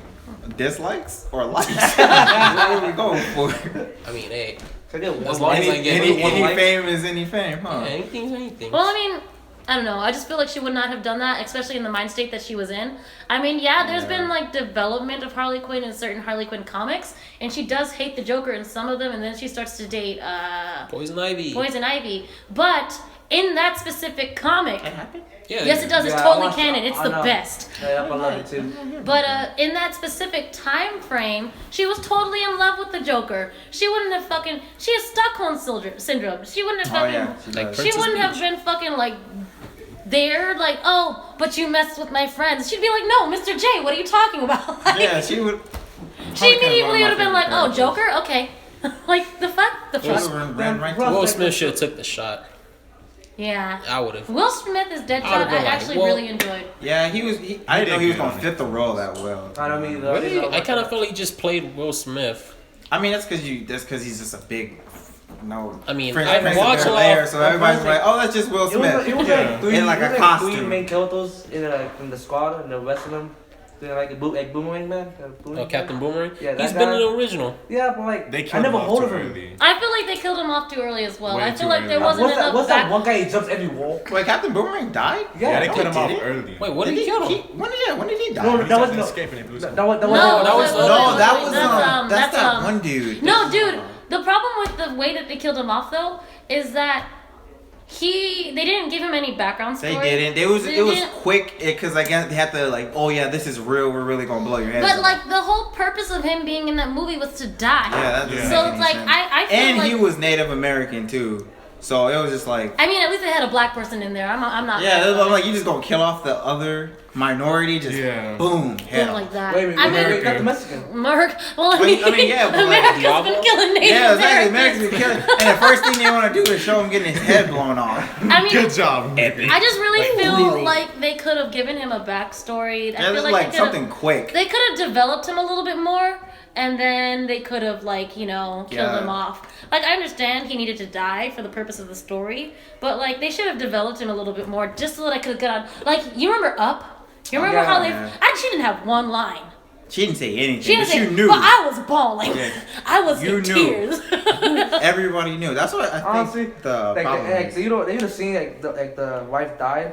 Dislikes or likes? What are we going for? I mean, hey, Can I get As one long as like- I get Any one like? fame is any fame, huh? anything's anything. Well, I mean, I don't know. I just feel like she would not have done that, especially in the mind state that she was in. I mean, yeah, there's been like development of Harley Quinn in certain Harley Quinn comics, and she does hate the Joker in some of them, and then she starts to date Poison Ivy. Poison Ivy. But in that specific comic, Yeah. yes, it does. It's Yeah, I totally watched- canon. It's I the know. best. Yeah, I love it too. But in that specific time frame, she was totally in love with the Joker. She wouldn't have fucking. She has Stockholm syndrome. She wouldn't have Oh fucking. yeah, she Like does. She Princess wouldn't have Peach. been fucking like there, like, oh, but you messed with my friends. She'd be like, no, Mr. J, what are you talking about? Like, Yeah, she would. she immediately would have been like, oh, Joker, okay. Like the fuck, the fuck. Will Smith should have took the shot. Yeah. I would have. Will Smith is Deadshot. I would've I been like, actually well- really enjoyed. Yeah, he was. I didn't know he was good gonna on fit the role that well. I don't mean Really? I kind of feel like he just played Will Smith. I mean, that's because he's just a big. No. I mean, Prince, I've Prince of watched a lot Bel-Air, of- so everybody's like, oh, that's just Will It was, Smith. it was Yeah. like three, In like a it was costume. Three main characters in the squad, and the rest of them, they're like a boomerang man. Captain Boomerang. Yeah, that He's been guy. in the original. Yeah, but like They I killed never him off heard too of him. early. I feel like they killed him off too early as well. Way I too feel like there early. wasn't What's that? enough What's back. that one guy? He jumps every wall. Wait, Captain Boomerang died? Yeah, they no, cut him he off didn't. early. Wait, what did he kill him? When did he die? No, that was He no. escaped and they blew That something. was No, that was- No, that was that's that one dude. No, dude. The problem with the way that they killed him off though is that they didn't give him any background story. They didn't. It was didn't. quick because I guess they had to like, oh yeah, this is real. We're really gonna blow your head. But like the whole purpose of him being in that movie was to die. yeah, that doesn't Yeah. make So any it's like sense. I feel And like he was Native American too, so it was just like, I mean, at least they had a black person in there. I'm not. yeah, mad I'm about like it. you just gonna kill off the other minority, just Yeah. boom, Something hell. like that. Wait a minute, I mean, wait, got the Mexican. Merc. Well, I But- mean, I mean, yeah, but like America's Diablo? been killing Native Yeah, exactly. Americans. Americans be killing, and the first thing they want to do is show him getting his head blown off. I mean, Good job. Epic. I just really feel really? like they could have given him a backstory. I Yeah, feel like, like they something could've- quick. They could have developed him a little bit more, and then they could have, like, killed Yeah. him off. Like, I understand he needed to die for the purpose of the story, but, like, they should have developed him a little bit more just so that I could have got on. Like, you remember Up? You remember how they. Yeah. She didn't have one line. She didn't say anything, She didn't but say, you knew. but I was bawling. Yeah. I was You in knew. tears. Everybody knew. That's what I think Honestly, the like problem the is. ex, you know the scene like the wife died.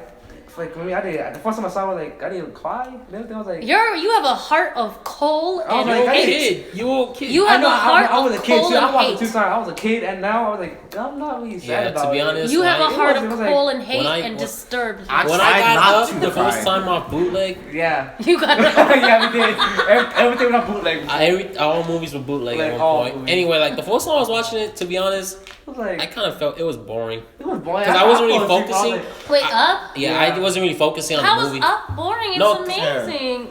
like I did. The first time I saw it, like I didn't cry. And everything. I was like, You have a heart of coal and like, I hate. You old kid. You have a heart I was of a kid coal too. I and watched it hate. 2 times. I was a kid, and now I was like, I'm not really sad Yeah, about to be it. honest, You have a It heart was of like- coal and hate when I- and disturbed. When I tried got not up to the cry. first time off bootleg, Yeah. You got it. Yeah, we did. Everything was on bootleg. all movies were bootleg Like, at all one point. movies. Anyway, like the first time I was watching it, to be honest, It was like, I kind of felt it was boring. it was boring. 'Cause I wasn't really fell asleep. I was focusing. Wait, Up? Yeah, Yeah. I wasn't really focusing on How the was movie. Up boring? It's No, amazing.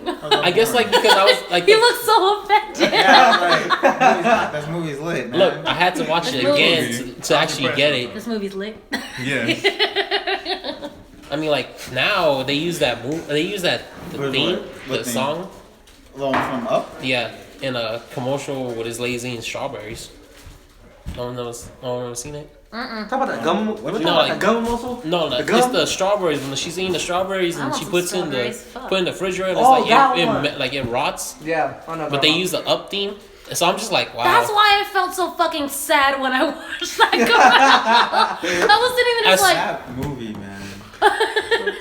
I guess like because I was like, You look so offended. Yeah, like, this movie's lit, man. look, I had to watch it This movie- again to actually get it. This movie's lit. Yes. I mean, like now they use that the What- theme, what the theme? song, Long from Up. yeah, in a commercial with his lazy and strawberries. No one ever seen it? Talk about that gum. What you you know, talk about like- that gum muscle? No, The it's gum? the strawberries. When she's eating the strawberries I and want she some puts in strawberries. Fuck. the refrigerator, it's Oh, like that it one. like it rots. Yeah, I know. But they use the up theme, and so I'm just like, wow. That's why I felt so fucking sad when I watched that commercial. I was sitting there just like, That movie, man.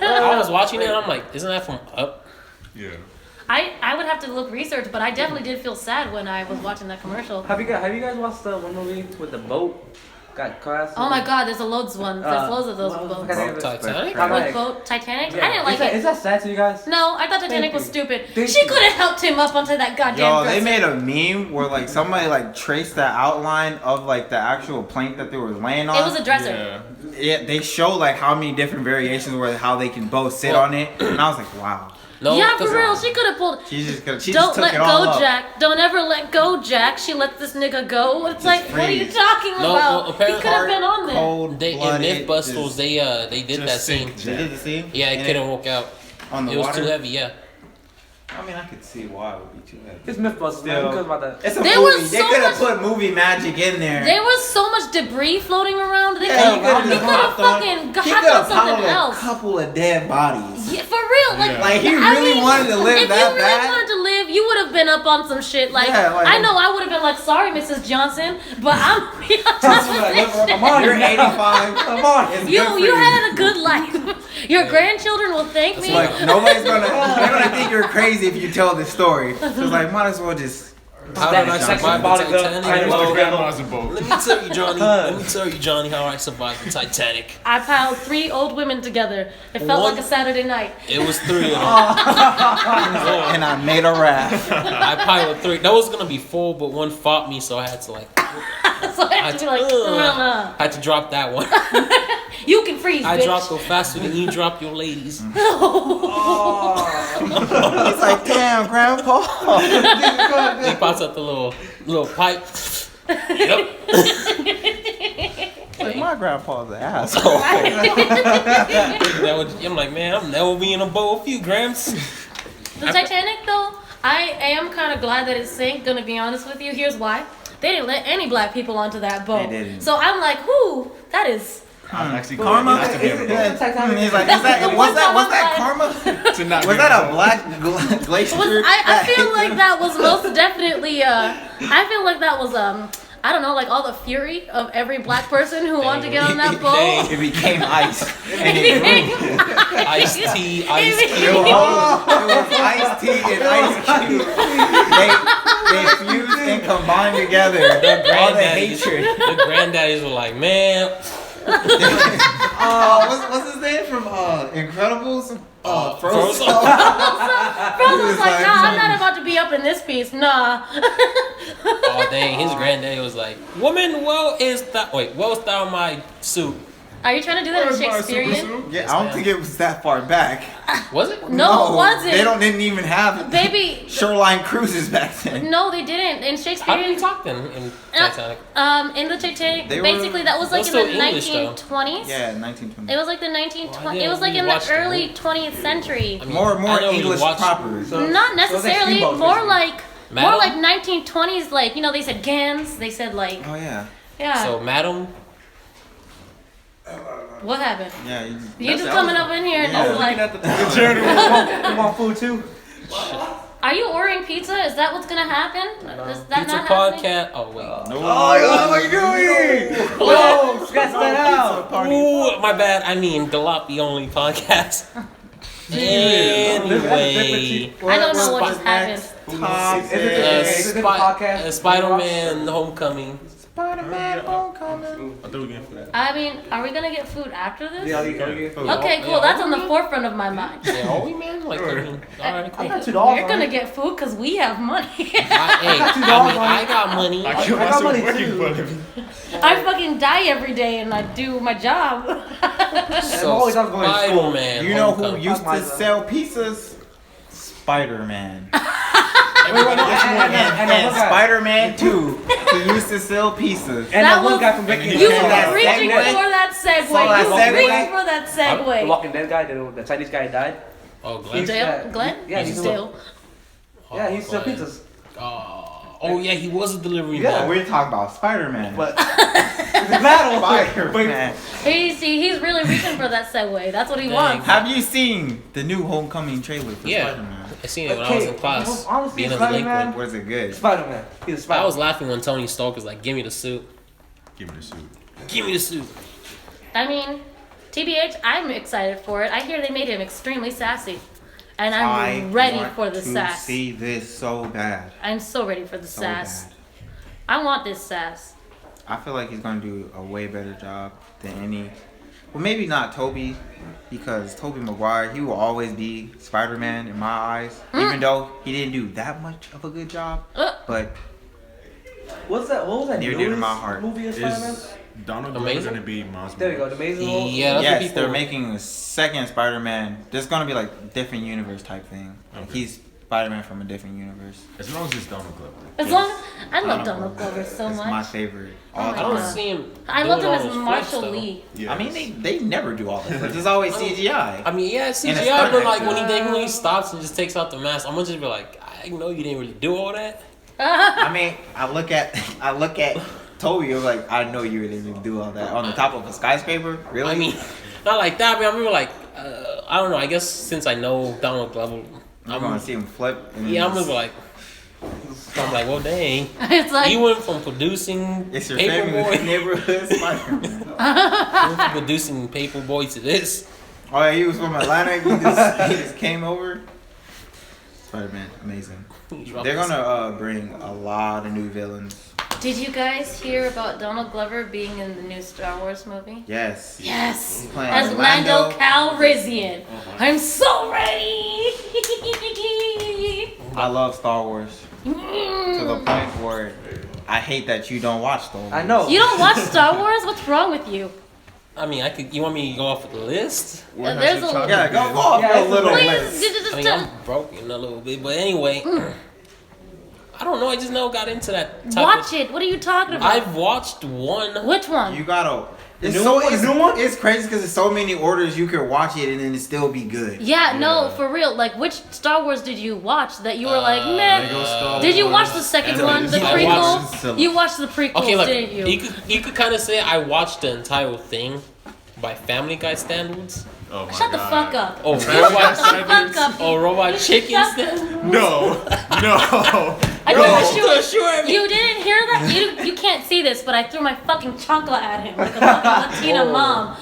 I was watching it, and I'm like, isn't that from Up? Yeah. I would have to look research, but I definitely did feel sad when I was watching that commercial. Have you guys watched the one movie with the boat? Got crashed. Oh my god, there's loads one. There's loads of those boats. Titanic? What boat? Titanic? I didn't like it. Is that sad to you guys? No, I thought Titanic Thank was you. stupid. Thank She you. could have helped him up onto that goddamn Yo, they dresser. made a meme where like somebody like traced the outline of like the actual plank that they were laying on. It was a dresser. Yeah. Yeah, they show like how many different variations where how they can both sit Well- on it, and I was like, wow. No, Yeah, for 'cause- real. She could have pulled. She Don't just took let it all go, up. Jack. Don't ever let go, Jack. She let this nigga go. It's like, what are you freeze. talking No, about? well, He apparently could have been on there. Cold They in blooded. Mythbusters they did that Just scene. sink. They did the scene. Yeah, it And couldn't work out. on the It was water. too heavy. Yeah. I mean, I could see why it would be too heavy. It's Mythbusters, man. Still. Who cares about that? It's a There movie. was They so could have much- put movie magic in there. There was so much debris floating around. They Yeah, could have fucking he hopped could on have something piled a else. couple of dead bodies. Yeah, for real. Like, Yeah. Like he I really mean, wanted to live if that you really bad. wanted to live, you would have been up on some shit. Like, Yeah, like- I know I would have been like, sorry, Mrs. Johnson, but I'm on top of this shit. Come on, You're 85. Come on. It's You good for you had a good life. Your grandchildren will thank me. Like nobody's gonna they're gonna think you're crazy if you tell this story. So it's like might as well just How did I Sex survive the symbolic of- Titanic? I know. Mr. Grandma's a boat. Let me tell you, Johnny. Let me tell you, Johnny, how I survived the Titanic. I piled 3 old women together. It felt One- like a Saturday night. It was 3 of them. and I made a raft. I piled 3. That was gonna be 4, but one fought me, so I had to like, So I had to be like, I had to drop that one. you can freeze, I bitch. dropped go faster than you drop your ladies. He's like, damn, Grandpa. He pops up the little pipe. Yep. Like my grandpa's an asshole. That would, I'm like, man, I'm never be in a boat with you, Gramps. The Titanic, though, I am kind of glad that it sank, gonna be honest with you. Here's why. They didn't let any black people onto that boat. They didn't. So I'm like, whoo, that is... I'm actually Karma? glad not to be on a boat. And he's like, was that karma? To not Was be on that a a boat. black glacier? I feel like that was most definitely, I feel like that was, I don't know, like all the fury of every black person who wanted to get on that boat. It became ice. And it grew. Iced tea, Ice It Cube. was iced tea and ice cube. They fused and combined together. All the hatred. The granddaddies were like, man, What's his name from Incredibles? Frozen. Frozen. Frozen was like, like, nah, I'm not about to be up in this piece, nah. Oh dang, his granddaddy was like, woman, what was thou my suit? Are you trying to do that in Where's my Shakespearean? super suit? Yeah, I don't think it was that far back. Was it? No, it wasn't. They didn't even have Baby, shoreline cruises back then. no, they didn't. In How did Shakespearean, he talk then in Titanic? in the Titanic, They were- basically that was like in They're the still English, though. 1920s. Yeah, 1920. It was like the Well, I 1920s. didn't It was like in really the watch the early movie. 20th century. I mean, More I know you English watched- proper. Not necessarily. steamboats, More basically. like Madam? 1920s. Like they said Gans. They said like Oh yeah. yeah. So, madam, What happened? Yeah. You just coming up in here and Yeah. just like The journey. You want food too? Are you ordering pizza? Is that what's gonna happen? Is that Pizza not happening? podcast. Oh wait. Oh, what are you doing? Whoa, scratch that out. Ooh, my bad. I mean, Gullapy only podcast. Anyway, I don't know what just happened. Spider-Man Homecoming. Spider-Man Homecoming. I thought we were getting food. I mean, are we gonna get food after this? Yeah, you get food. Okay, cool. That's on the forefront of my mind. Yeah, are we, man? Like, I mean, all right, cool. I got $2. You're gonna get food because we have money. I got money. I killed got myself money working too. for a living. I fucking die every day and I do my job. So, always I'm going to school. Spider-Man. You know who Homecoming. used to sell pizzas? Spider-Man. And And Spider-Man 2, he used to sell pizzas. And That that one was- guy from Breaking You that were reaching segue? for that segue. Saw that You were segue? reaching for that The segue. Walking Dead guy, the Chinese guy died. Oh, Glenn. Dale? Glenn? Yeah, He's he's Dale. Yeah, he used to sell Glenn. pizzas. Oh, yeah, he was a delivery Yeah, man. We're talking about Spider-Man. But it's a battle. Spider-Man. He's really reaching for that segue. That's what he Dang. wants. Have you seen the new Homecoming trailer for Yeah. Spider-Man? I seen it when I was in class. Honestly, Being a Spider-Man- delinquent. Was it good? Spider-Man. He's a Spider-Man. I was laughing when Tony Stark was like, "Give me the suit. Give me the suit. Give me the suit." I mean, TBH, I'm excited for it. I hear they made him extremely sassy. And I'm ready want for the to sass. see this so bad. I'm so ready for the So sass. bad. I want this sass. I feel like he's gonna do a way better job than any. Well, maybe not Toby, because Tobey Maguire, he will always be Spider-Man in my eyes, even though he didn't do that much of a good job. But What was that Near dear to newest my heart. movie of Spider-Man? Is Donald Glover Amazing? gonna be Miles There you go, Morales? the amazing one. Yeah, that's what yes, people. they're making a second Spider-Man. There's gonna be like different universe type thing. Like Okay. he's Spider-Man from a different universe. As long as it's Donald Glover. As long as I love Donald Glover so It's my much. favorite. Oh All my I don't God. see him. I doing loved him all as those Marshall flips, though. Lee. Yeah. I mean, they never do all this. It's always CGI. I mean, yeah, it's And it's CGI, but fun, like actually. when he stops and just takes out the mask, I'm gonna just be like, I know you didn't really do all that. I mean, I look at Toby. I'm like, I know you didn't even do all that on the top of a skyscraper. Really? I mean, not like that, but I remember like, I don't know. I guess since I know Donald Glover, I'm gonna see him flip. And yeah, I'm just- gonna be like, I'm like, well, dang. It's like He went from producing It's your favorite Paperboy, neighborhood Spider-Man. went from producing Paperboy to this. Oh, yeah, he was from Atlanta. He just came over. Spider-Man, amazing. They're gonna bring a lot of new villains. Did you guys hear about Donald Glover being in the new Star Wars movie? Yes. Yes, He's playing as Lando Lando. Calrissian. I'm so ready. I love Star Wars to the point where I hate that you don't watch Star Wars. I know. You don't watch Star Wars? What's wrong with you? I mean, I could. You want me to go off with the list? Where has there's your a- chocolate Yeah, go been? off Yeah, a little Please, list. I mean, I'm broken a little bit, but anyway, I don't know. I just never got into that. Type watch of, it. What are you talking about? I've watched one. Which one? You gotta. It's new so one? it's, The new one? it's crazy because there's so many orders you could watch it and then it still be good. Yeah, no, Yeah. for real. Like, which Star Wars did you watch that you were like, Lego meh? Star Did you Wars, watch the second and one, the I watched- prequel? You watched the prequel, Okay, look, didn't you? you could kind of say I watched the entire thing by Family Guy standards. Oh my Shut the God. fuck up. Oh, Family robot, Guy Shut the fuck standards? up. oh, robot chicken Shut- standards. No, no. I no. threw a shoe Sure, at you didn't hear that? You can't see this, but I threw my fucking chancla at him like a fucking Latina Whoa. mom.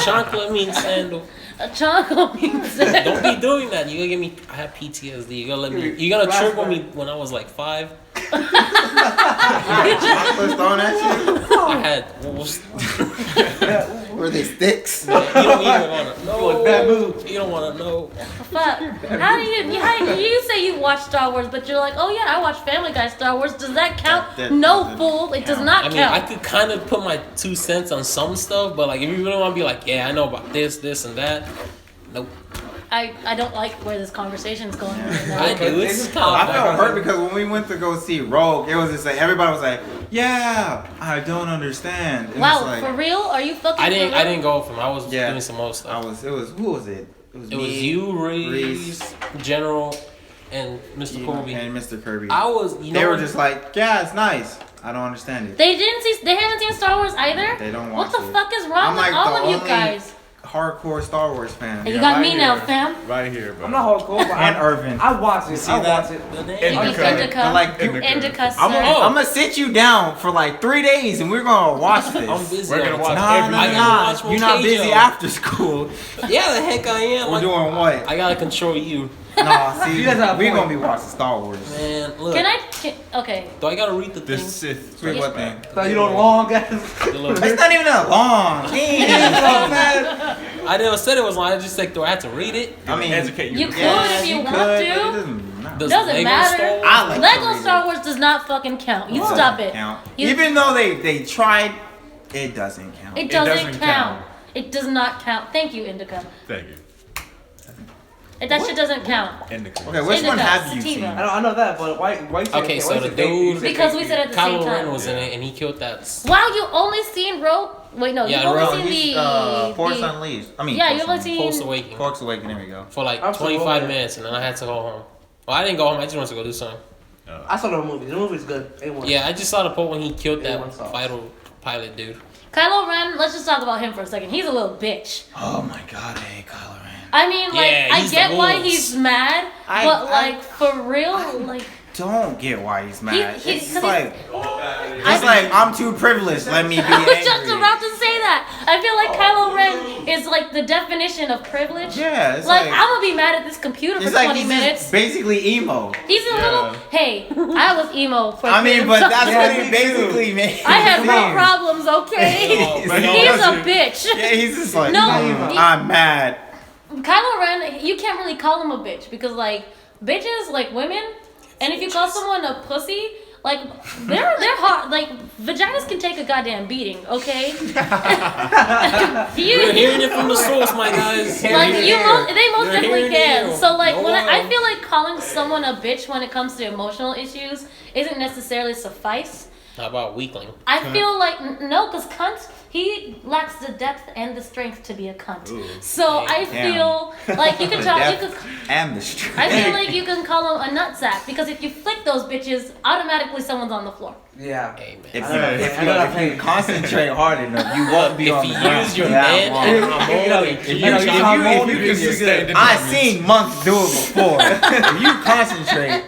Chocolate means sandal. A chancla means Don't be doing that. You gonna give me. I have PTSD. You gonna let me. You gonna triple me when I was like 5. Chocolates thrown at you? I had wolves. Were they sticks? You don't even wanna know. bad mood. You don't wanna know. Fuck. How do you say you watch Star Wars, but you're like, oh yeah, I watch Family Guy Star Wars. Does that count? That No, doesn't fool. It does count. not I mean, I count. could kind of put my 2 cents on some stuff, but like, if you really want to be like, yeah, I know about this, this, and that. Nope. I don't like where this conversation's going right now. I do. It's kind I of. felt hurt because when we went to go see Rogue, it was just like everybody was like, "Yeah, I don't understand." And Wow, it's like, for real? Are you fucking I for didn't. real? I didn't go with him. I was Yeah. doing some more stuff. It was who was it? It was It was me, you, Reese, General, and Mr. you, Kobe. and Mr. Kirby. I was. You know. They were just like, "Yeah, it's nice. I don't understand it." They haven't seen Star Wars either? They don't What watch the it. fuck is wrong I'm with like all the of you only guys? hardcore Star Wars fan. You got right me now, here. fam. Right here, bro. I'm not hardcore, but And Irvin. I watch it. see I that? watch it. Indica. But like, Indica. I'm sir. gonna sit you down for like 3 days and we're gonna watch this. I'm busy. We're all gonna the watch time. Nah, I gotta watch You're not Mocajo. busy after school. Yeah, the heck I am. We're doing what? I gotta control you, Nah, see, You guys have a we're point. gonna be watching Star Wars. man. Look, Okay. do I gotta read the This thing? Sith. Wait, what thing? So you know long guys. The little- It's not even that long. Damn. I never said it was long. I just like, do I have to read it? I mean, educate You you. could if you want but it to. doesn't matter. Does Doesn't Lego matter. Star Wars- I like to Lego read Star it. Wars does not fucking count. You Doesn't stop it. count. You- Even though they tried, it doesn't count. It doesn't doesn't count. count. It does not count. Thank you, Indica. Thank you. That shit doesn't count. Indica. Okay, which one Indica, have you sativa. seen? I know that, but white. Okay, so the dude- Because we said at the same Kylo Ren time. was in it, and he killed that. Wow, you only seen Rogue? Wait, no, Yeah, you've only Rogue. seen He's, the Force the- Unleashed. I mean, Yeah, Force you've only Unleashed. seen. Force Awakens Force Awakening. There we go. for like I'm so 25 over it. minutes, and then I had to go home. Well, I didn't go home. I just wanted to go do something. I saw the movie. The movie's good. A1. Yeah, I just saw the part when he killed Yeah, that one saw. vital pilot dude. Kylo Ren, let's just talk about him for a second. He's a little bitch. Oh my God, I hate Kylo Ren. I mean, like, Yeah, I he's get the why wolves. he's mad, but like, for real, like, Don't get why he's mad. He- It's 'cause like I- it's like I'm too privileged. Let me be I was just angry. about to say that. I feel like Kylo Ren is like the definition of privilege. Yeah, it's Like, like I'm gonna be mad at this computer for it's like 20 he's minutes. just basically emo. He's a little. Hey, I was emo for. I mean, but that's Yeah, what me he too. basically made. I had it real seem. problems, okay? Oh, man. He's a bitch. Yeah, he's just like, No, I'm mad. Kylo Ren, you can't really call him a bitch because like bitches like women, and if you call someone a pussy, like they're hard. Like vaginas can take a goddamn beating, okay? You're hearing it from the source, my guys. They most You're definitely hearing can. it. So like No when I one. feel like calling someone a bitch when it comes to emotional issues isn't necessarily suffice. How about weakling? I feel like no, because cunt, he lacks the depth and the strength to be a cunt. So I Damn. feel like you can The tell you depth could. and the strength. I feel like you can call him a nutsack because if you flick those bitches, automatically someone's on the floor. Yeah. Hey, man. If I know that you, pain. I know that if you pain. concentrate hard enough, you won't be If on you the ground use your for that man long. and I've seen monks do it before. If you concentrate,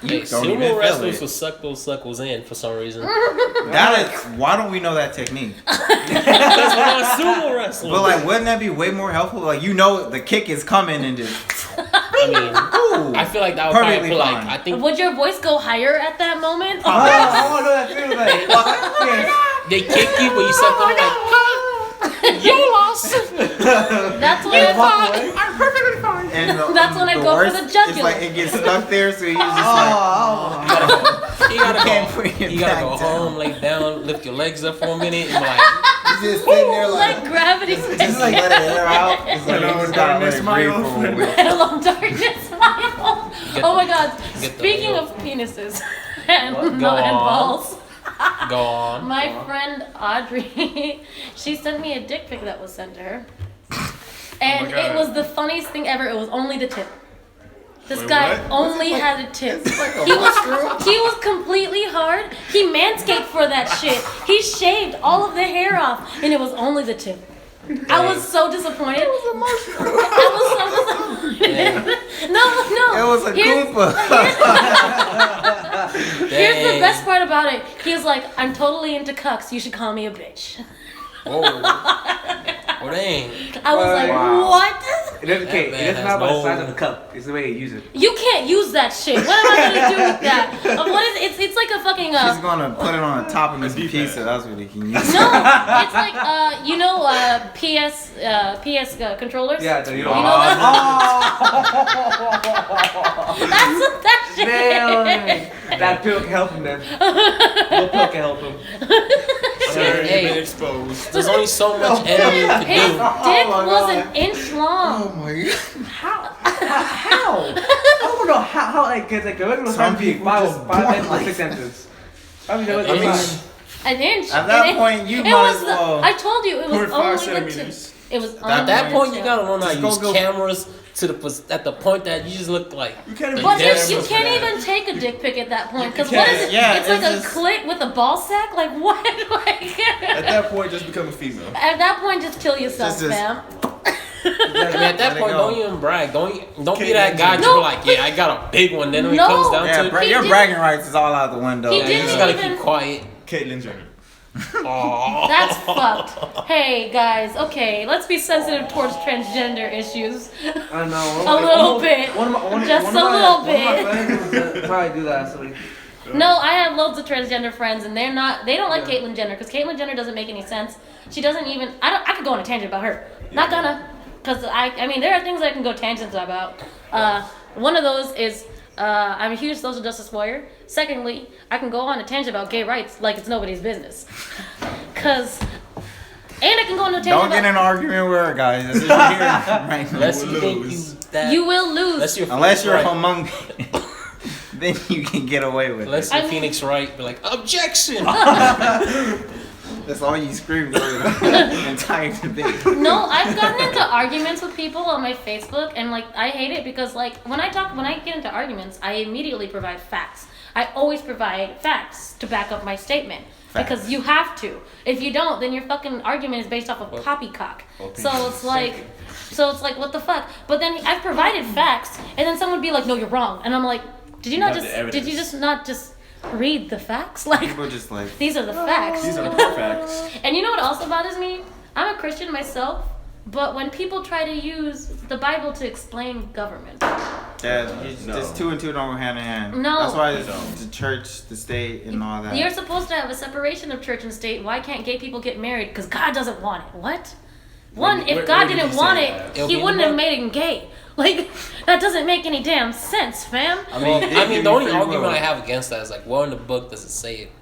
Hey, you don't even sumo feel wrestlers it. will suck those suckles in for some reason. That is, why don't we know that technique? That's why I'm a sumo wrestler. But like, wouldn't that be way more helpful? Like, you know, the kick is coming and just. I mean, Ooh, I feel like that would probably perfectly put like fine. I think Would your voice go higher at that moment? I want to know that too. Like, yes. they kick you, but you suck them like you lost. That's when I Walk away. And That's when I go for worst, the jugular. It's like it gets stuck there, so you just Oh, You gotta can't go. put it You gotta back go down. home, lay down, lift your legs up for a minute, and be like, you just sitting there like like. gravity. Just like let it air out. It's like Hello, you just gotta let darkness, it my breathe old for a friend. bit. Hello, darkness, smile. Get Oh my the- god. get the Speaking hell. of penises and, Go and on. balls, go on. my friend Audrey, she sent me a dick pic that was sent to her. And God. it was the funniest thing ever. It was only the tip. This Wait, guy what? only had a tip. He was completely hard. He manscaped for that shit. He shaved all of the hair off, and it was only the tip. I was so disappointed. I was so disappointed. No. It was a Here's- Koopa. Here's the Dang. best part about it. He was like, I'm totally into cucks. You should call me a bitch. Whoa. Well, dang. I was like, Wow. what? It doesn't, That okay, man it doesn't has matter about the no- size of the cup. It's the way you use it. You can't use that shit. What am I gonna do with that? What is it's like a fucking He's gonna put it on the top of his D-pad. pizza. That's what he can use. no. It's like PS controllers. Yeah, so you know. You know That's what that shit Damn. That pill can help him then. Little pill can help him. Sir, Hey. you've been exposed. There's only so much editing you is. His can dick my was God. an inch long. my god. How? I don't know how like, cause like a regular Some size be people five just inches or born 6 inches. I mean, do. that I was mean, size. An inch. At that An inch. point, you It might was as the- well. I told you it was 0.5 only the centimeters. tip. It was At that only point, the you tip. gotta learn how to Just use go- cameras to at the point that you just look like. You can't even But Yeah, you cameras for can't that. even take a dick pic at that point. Because You what can't. is it? Yeah, it's like it's a just- clit with a ball sack? Like what? Like At that point, just become a female. at that point, just kill yourself, Just- fam. I mean, at that Let it point, go. don't even brag. Don't be Caitlyn that guy to Jenner. be like, yeah, I got a big one. Then when No. it comes down Yeah, to it, He your didn't- bragging rights is all out the window. He yeah, you didn't just gotta even- keep quiet. Caitlyn Jenner. Aww. That's fucked. Hey guys, okay, let's be sensitive towards transgender issues. I know. A little bit. Just a little One bit. of my friends was trying to do that. So No, I have loads of transgender friends, and they don't like Caitlyn Jenner because Caitlyn Jenner doesn't make any sense. She doesn't even. I could go on a tangent about her. Not gonna, because I mean there are things I can go tangents about. One of those is I'm a huge social justice warrior. Secondly, I can go on a tangent about gay rights like it's nobody's business. And I can go on a tangent Don't get in an argument with her, guys. This is here right now. Unless you think you will lose. Unless you're right. humongous, then you can get away with Unless it. you're Phoenix Wright, be like, objection! That's all you scream for the entire debate. No, I've gotten into arguments with people on my Facebook, and like I hate it because like when I get into arguments, I immediately provide facts. I always provide facts to back up my statement because you have to. If you don't, then your fucking argument is based off of poppycock. So it's like, what the fuck? But then I've provided facts, and then someone would be like, "No, you're wrong," and I'm like, "Did you not Got the just? evidence. Did you just not just read the facts? Like People just like, these are the facts." These are the core facts. And you know what also bothers me? I'm a Christian myself, but when people try to use the Bible to explain government, just two and two don't go hand in hand. No. That's why the church, the state, and all that. you're supposed to have a separation of church and state. Why can't gay people get married? Because God doesn't want it. What? One, if God where did didn't he want say it, that? It'll He be in wouldn't the have book. made him gay. Like, that doesn't make any damn sense, fam. I mean, the only argument I have against that is like, well, in the book does it say it?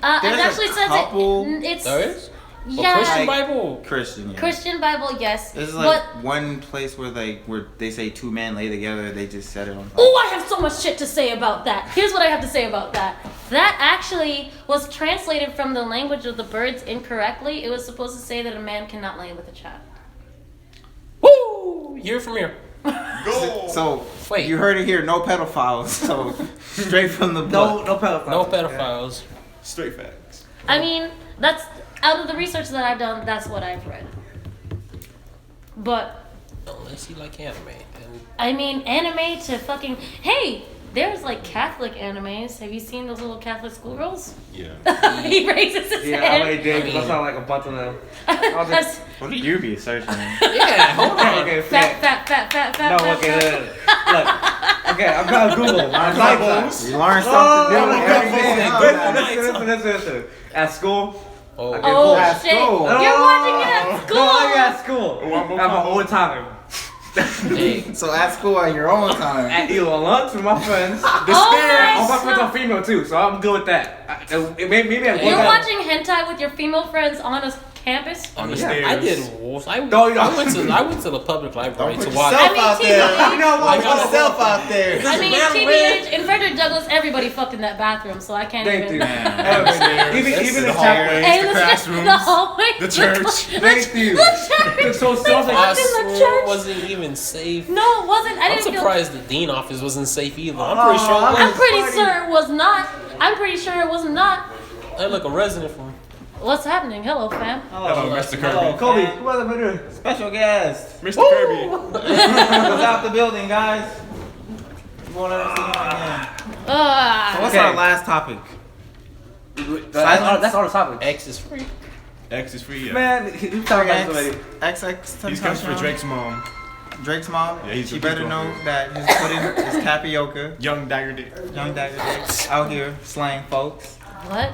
It There's a actually says couple- it's There is? yeah. Christian Like- Bible. Christian, yeah. Christian Bible, yes. This is but like one place where they say two men lay together, they just set it on fire. oh, I have so much shit to say about that. Here's what I have to say about that. That actually was translated from the language of the birds incorrectly. It was supposed to say that a man cannot lay with a child. Woo! Year from here. Go. So Wait. you heard it here, no pedophiles. So straight from the book. no pedophiles. No pedophiles. Straight facts. I mean, that's out of the research that I've done, that's what I've read. But Unless you like anime. And I mean, anime to fucking hey, there's like Catholic animes. Have you seen those little Catholic schoolgirls? Yeah. He raises his Yeah, I head. already did. I mean- That's not like a bunch of them. That's What do you be searching? yeah, hold on. Okay, fat. No, okay, look. Okay, I'm gonna Google. I'm Bibles. You learn Oh, something new every day. listen. At school. Oh, oh At shit! school. You're watching it at school. No, I at school. Oh, I'm At my own time. hey. So at school at your own time. At either lunch with my friends. Oh my All my friends God. are female too, so I'm good with that. Maybe I'm You're watching hentai with your female friends on a campus? On the Yeah, stairs. I did wolves. I went to the public library Don't to put watch. yourself I mean, out there. TBH. You know what? I Put gotta- yourself out there. I mean, TBH, in Frederick Douglass, everybody fucked in that bathroom, so I can't They even. do. Even the the hallway. chapel. And The the classrooms, hallway, the church. They do. church. So They stuff like I fucked in the swear church. it wasn't even safe. No, it wasn't. I I'm didn't feel. surprised the dean office wasn't safe either. I'm pretty sure it I'm was. pretty sure it was not. I'm pretty sure it was not. Hey, look, a resident from. What's happening? Hello, fam. Hello, Mr. Hello, Kirby. Kobe, who was the winner? Special guest. Mr. Kirby. Was out the building, guys. You wanna see him again. So what's Okay. our last topic? That's all the topic. X is free. X is free. Yeah. Man, you talking about somebody. XX. He's coming for Drake's mom. Drake's mom. Yeah, he's she a better big know one. that his pudding is tapioca. Young Dagger Dick. Young Dagger Dick out here slaying folks. What?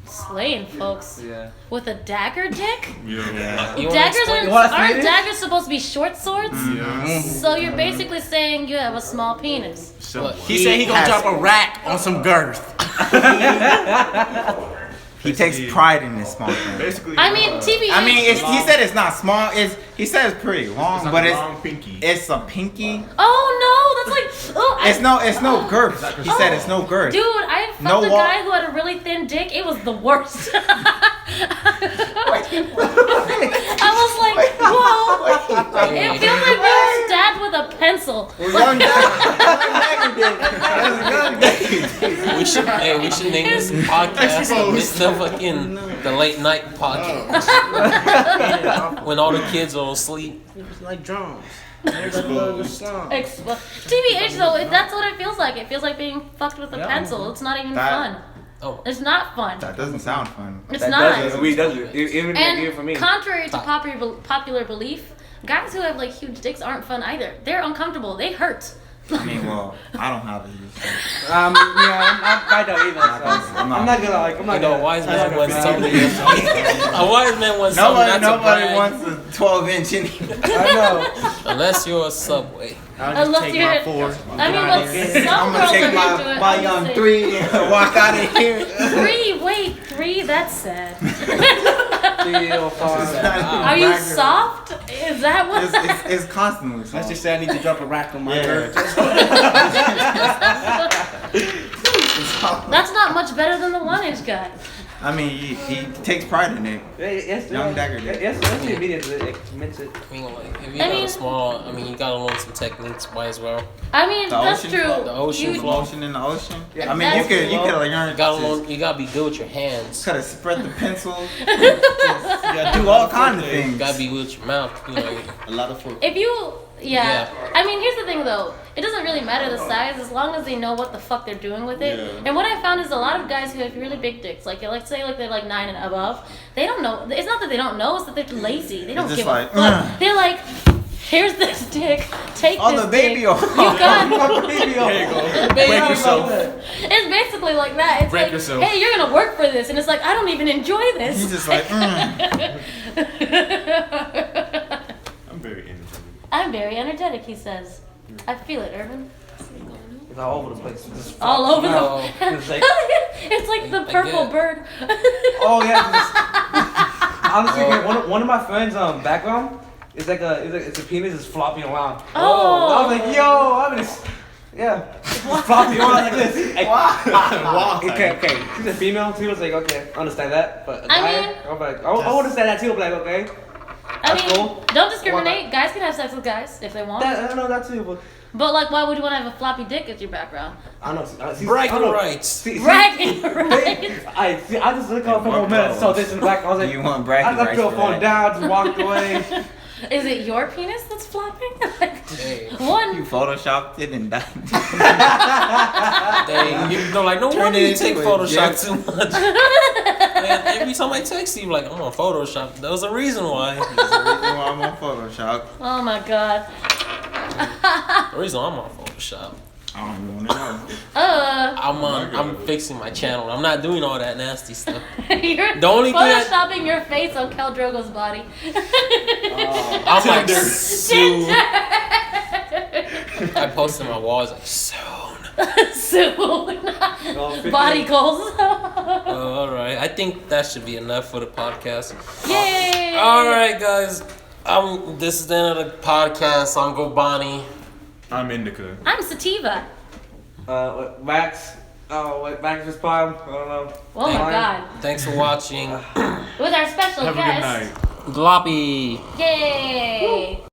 Slaying folks Yeah. with a dagger dick? Yeah. You wanna Daggers explain? You wanna aren't explain it? daggers supposed to be short swords? Yeah. So you're basically saying you have a small penis. Somewhat. He said he gonna drop a rack on some girth. He takes pride in this small thing. Basically. I mean, TBH. I mean, he said it's not small. He said it's pretty long, like but a long pinky. it's a pinky. Oh no, that's like. Oh, It's no girth. He said it's no girth. Dude, I fucked No a wall- guy who had a really thin dick. It was the worst. I was like, whoa. It feels like being stabbed with a pencil. Young Dagger Dick. Young Dagger Dick. we should name this podcast the late night podcast. When all the kids are asleep. It's like drums. TBH though, that's what it feels like. It feels like being fucked with a pencil. It's not even fun. Oh. It's not fun. That doesn't sound fun. It's not. Even for me. Contrary to popular belief, guys who have like huge dicks aren't fun either. They're uncomfortable. They hurt. I mean, well, I don't have it. I don't either. I'm not gonna like. I'm not gonna. A wise man once told me. A wise man once told me not to Nobody brag. wants a 12-inch anyway. I know. Unless you're a Subway. I'll just take my 4. I mean, what some I'm girls gonna take are into it. my young 3 and walk out of here. 3? That's sad. 3 or 5. Are you soft? Is that what? It's constantly. Let's just say I need to drop a rack on my girl. That's not much better than the 1-inch guy. I mean, he takes pride in it. Yes, Young Dagger. Yes, the immediate admits it. I mean, like, if you got a small, you gotta learn some techniques. Might as well. I mean, The that's ocean true. flow? The ocean You- flow. Motion in the ocean. Yeah. I mean, you could learn. You gotta be good with your hands. Gotta spread the pencil. You gotta do all kinds of You things. gotta be with your mouth. You know. A lot of food. If you, I mean, here's the thing though. It doesn't really matter the size as long as they know what the fuck they're doing with it. Yeah. And what I found is a lot of guys who have really big dicks, like say like they're like 9 and above, they don't know. It's not that they don't know, it's that they're lazy. They don't It's give just a like, fuck. They're like, here's this dick. Take Oh, this the baby dick. oil. You got There you go. Break yourself. It's basically like that. It's Break like, yourself. hey, you're gonna work for this, and it's like I don't even enjoy this. He's just like, I'm very energetic. I'm very energetic, he says. I feel it, Irvin. It's all over the place. Just All over Oh. the. It's like, It's like the I purple get it. bird. oh yeah. Honestly, one of my friends' background is like it's a penis is flopping around. I Oh. was like, yo, flopping around like this. Wow. Okay. She's a female too. I was like, okay, I understand that. But a I guy, mean- I'm like, I understand that too. I'm like, okay, I That's mean, cool. don't discriminate. Guys can have sex with guys if they want. I know that too. But like, why would you want to have a floppy dick as your background? I know. Bragging rights. See, Bragging rights. I just look up for a minute, saw this in the back. I was like, you want bragging I left rights your for phone that. down, just walked away. Is it your penis that's flopping? Like, Hey. one. You photoshopped it and done. No wonder it you into take a Photoshop GIF. too much. Man, every time I text you, like, I'm on Photoshop. There was a reason why. There's a reason why I'm on Photoshop. Oh my god. The reason I'm on Photoshop. I don't even want to know. I'm fixing my channel. I'm not doing all that nasty stuff. You're The only thing I- photoshopping your face on Khal Drogo's body. I'm like, soon. I posted my walls like, soon. Soon. Body goals. All right. I think that should be enough for the podcast. Yay! All right, guys. This is the end of the podcast. I'm Gobani. I'm Indica. I'm Sativa. Max. Max is palm. I don't know. Oh my god. Thanks for watching. With our special Have a guest. good night. Gullapy. Yay!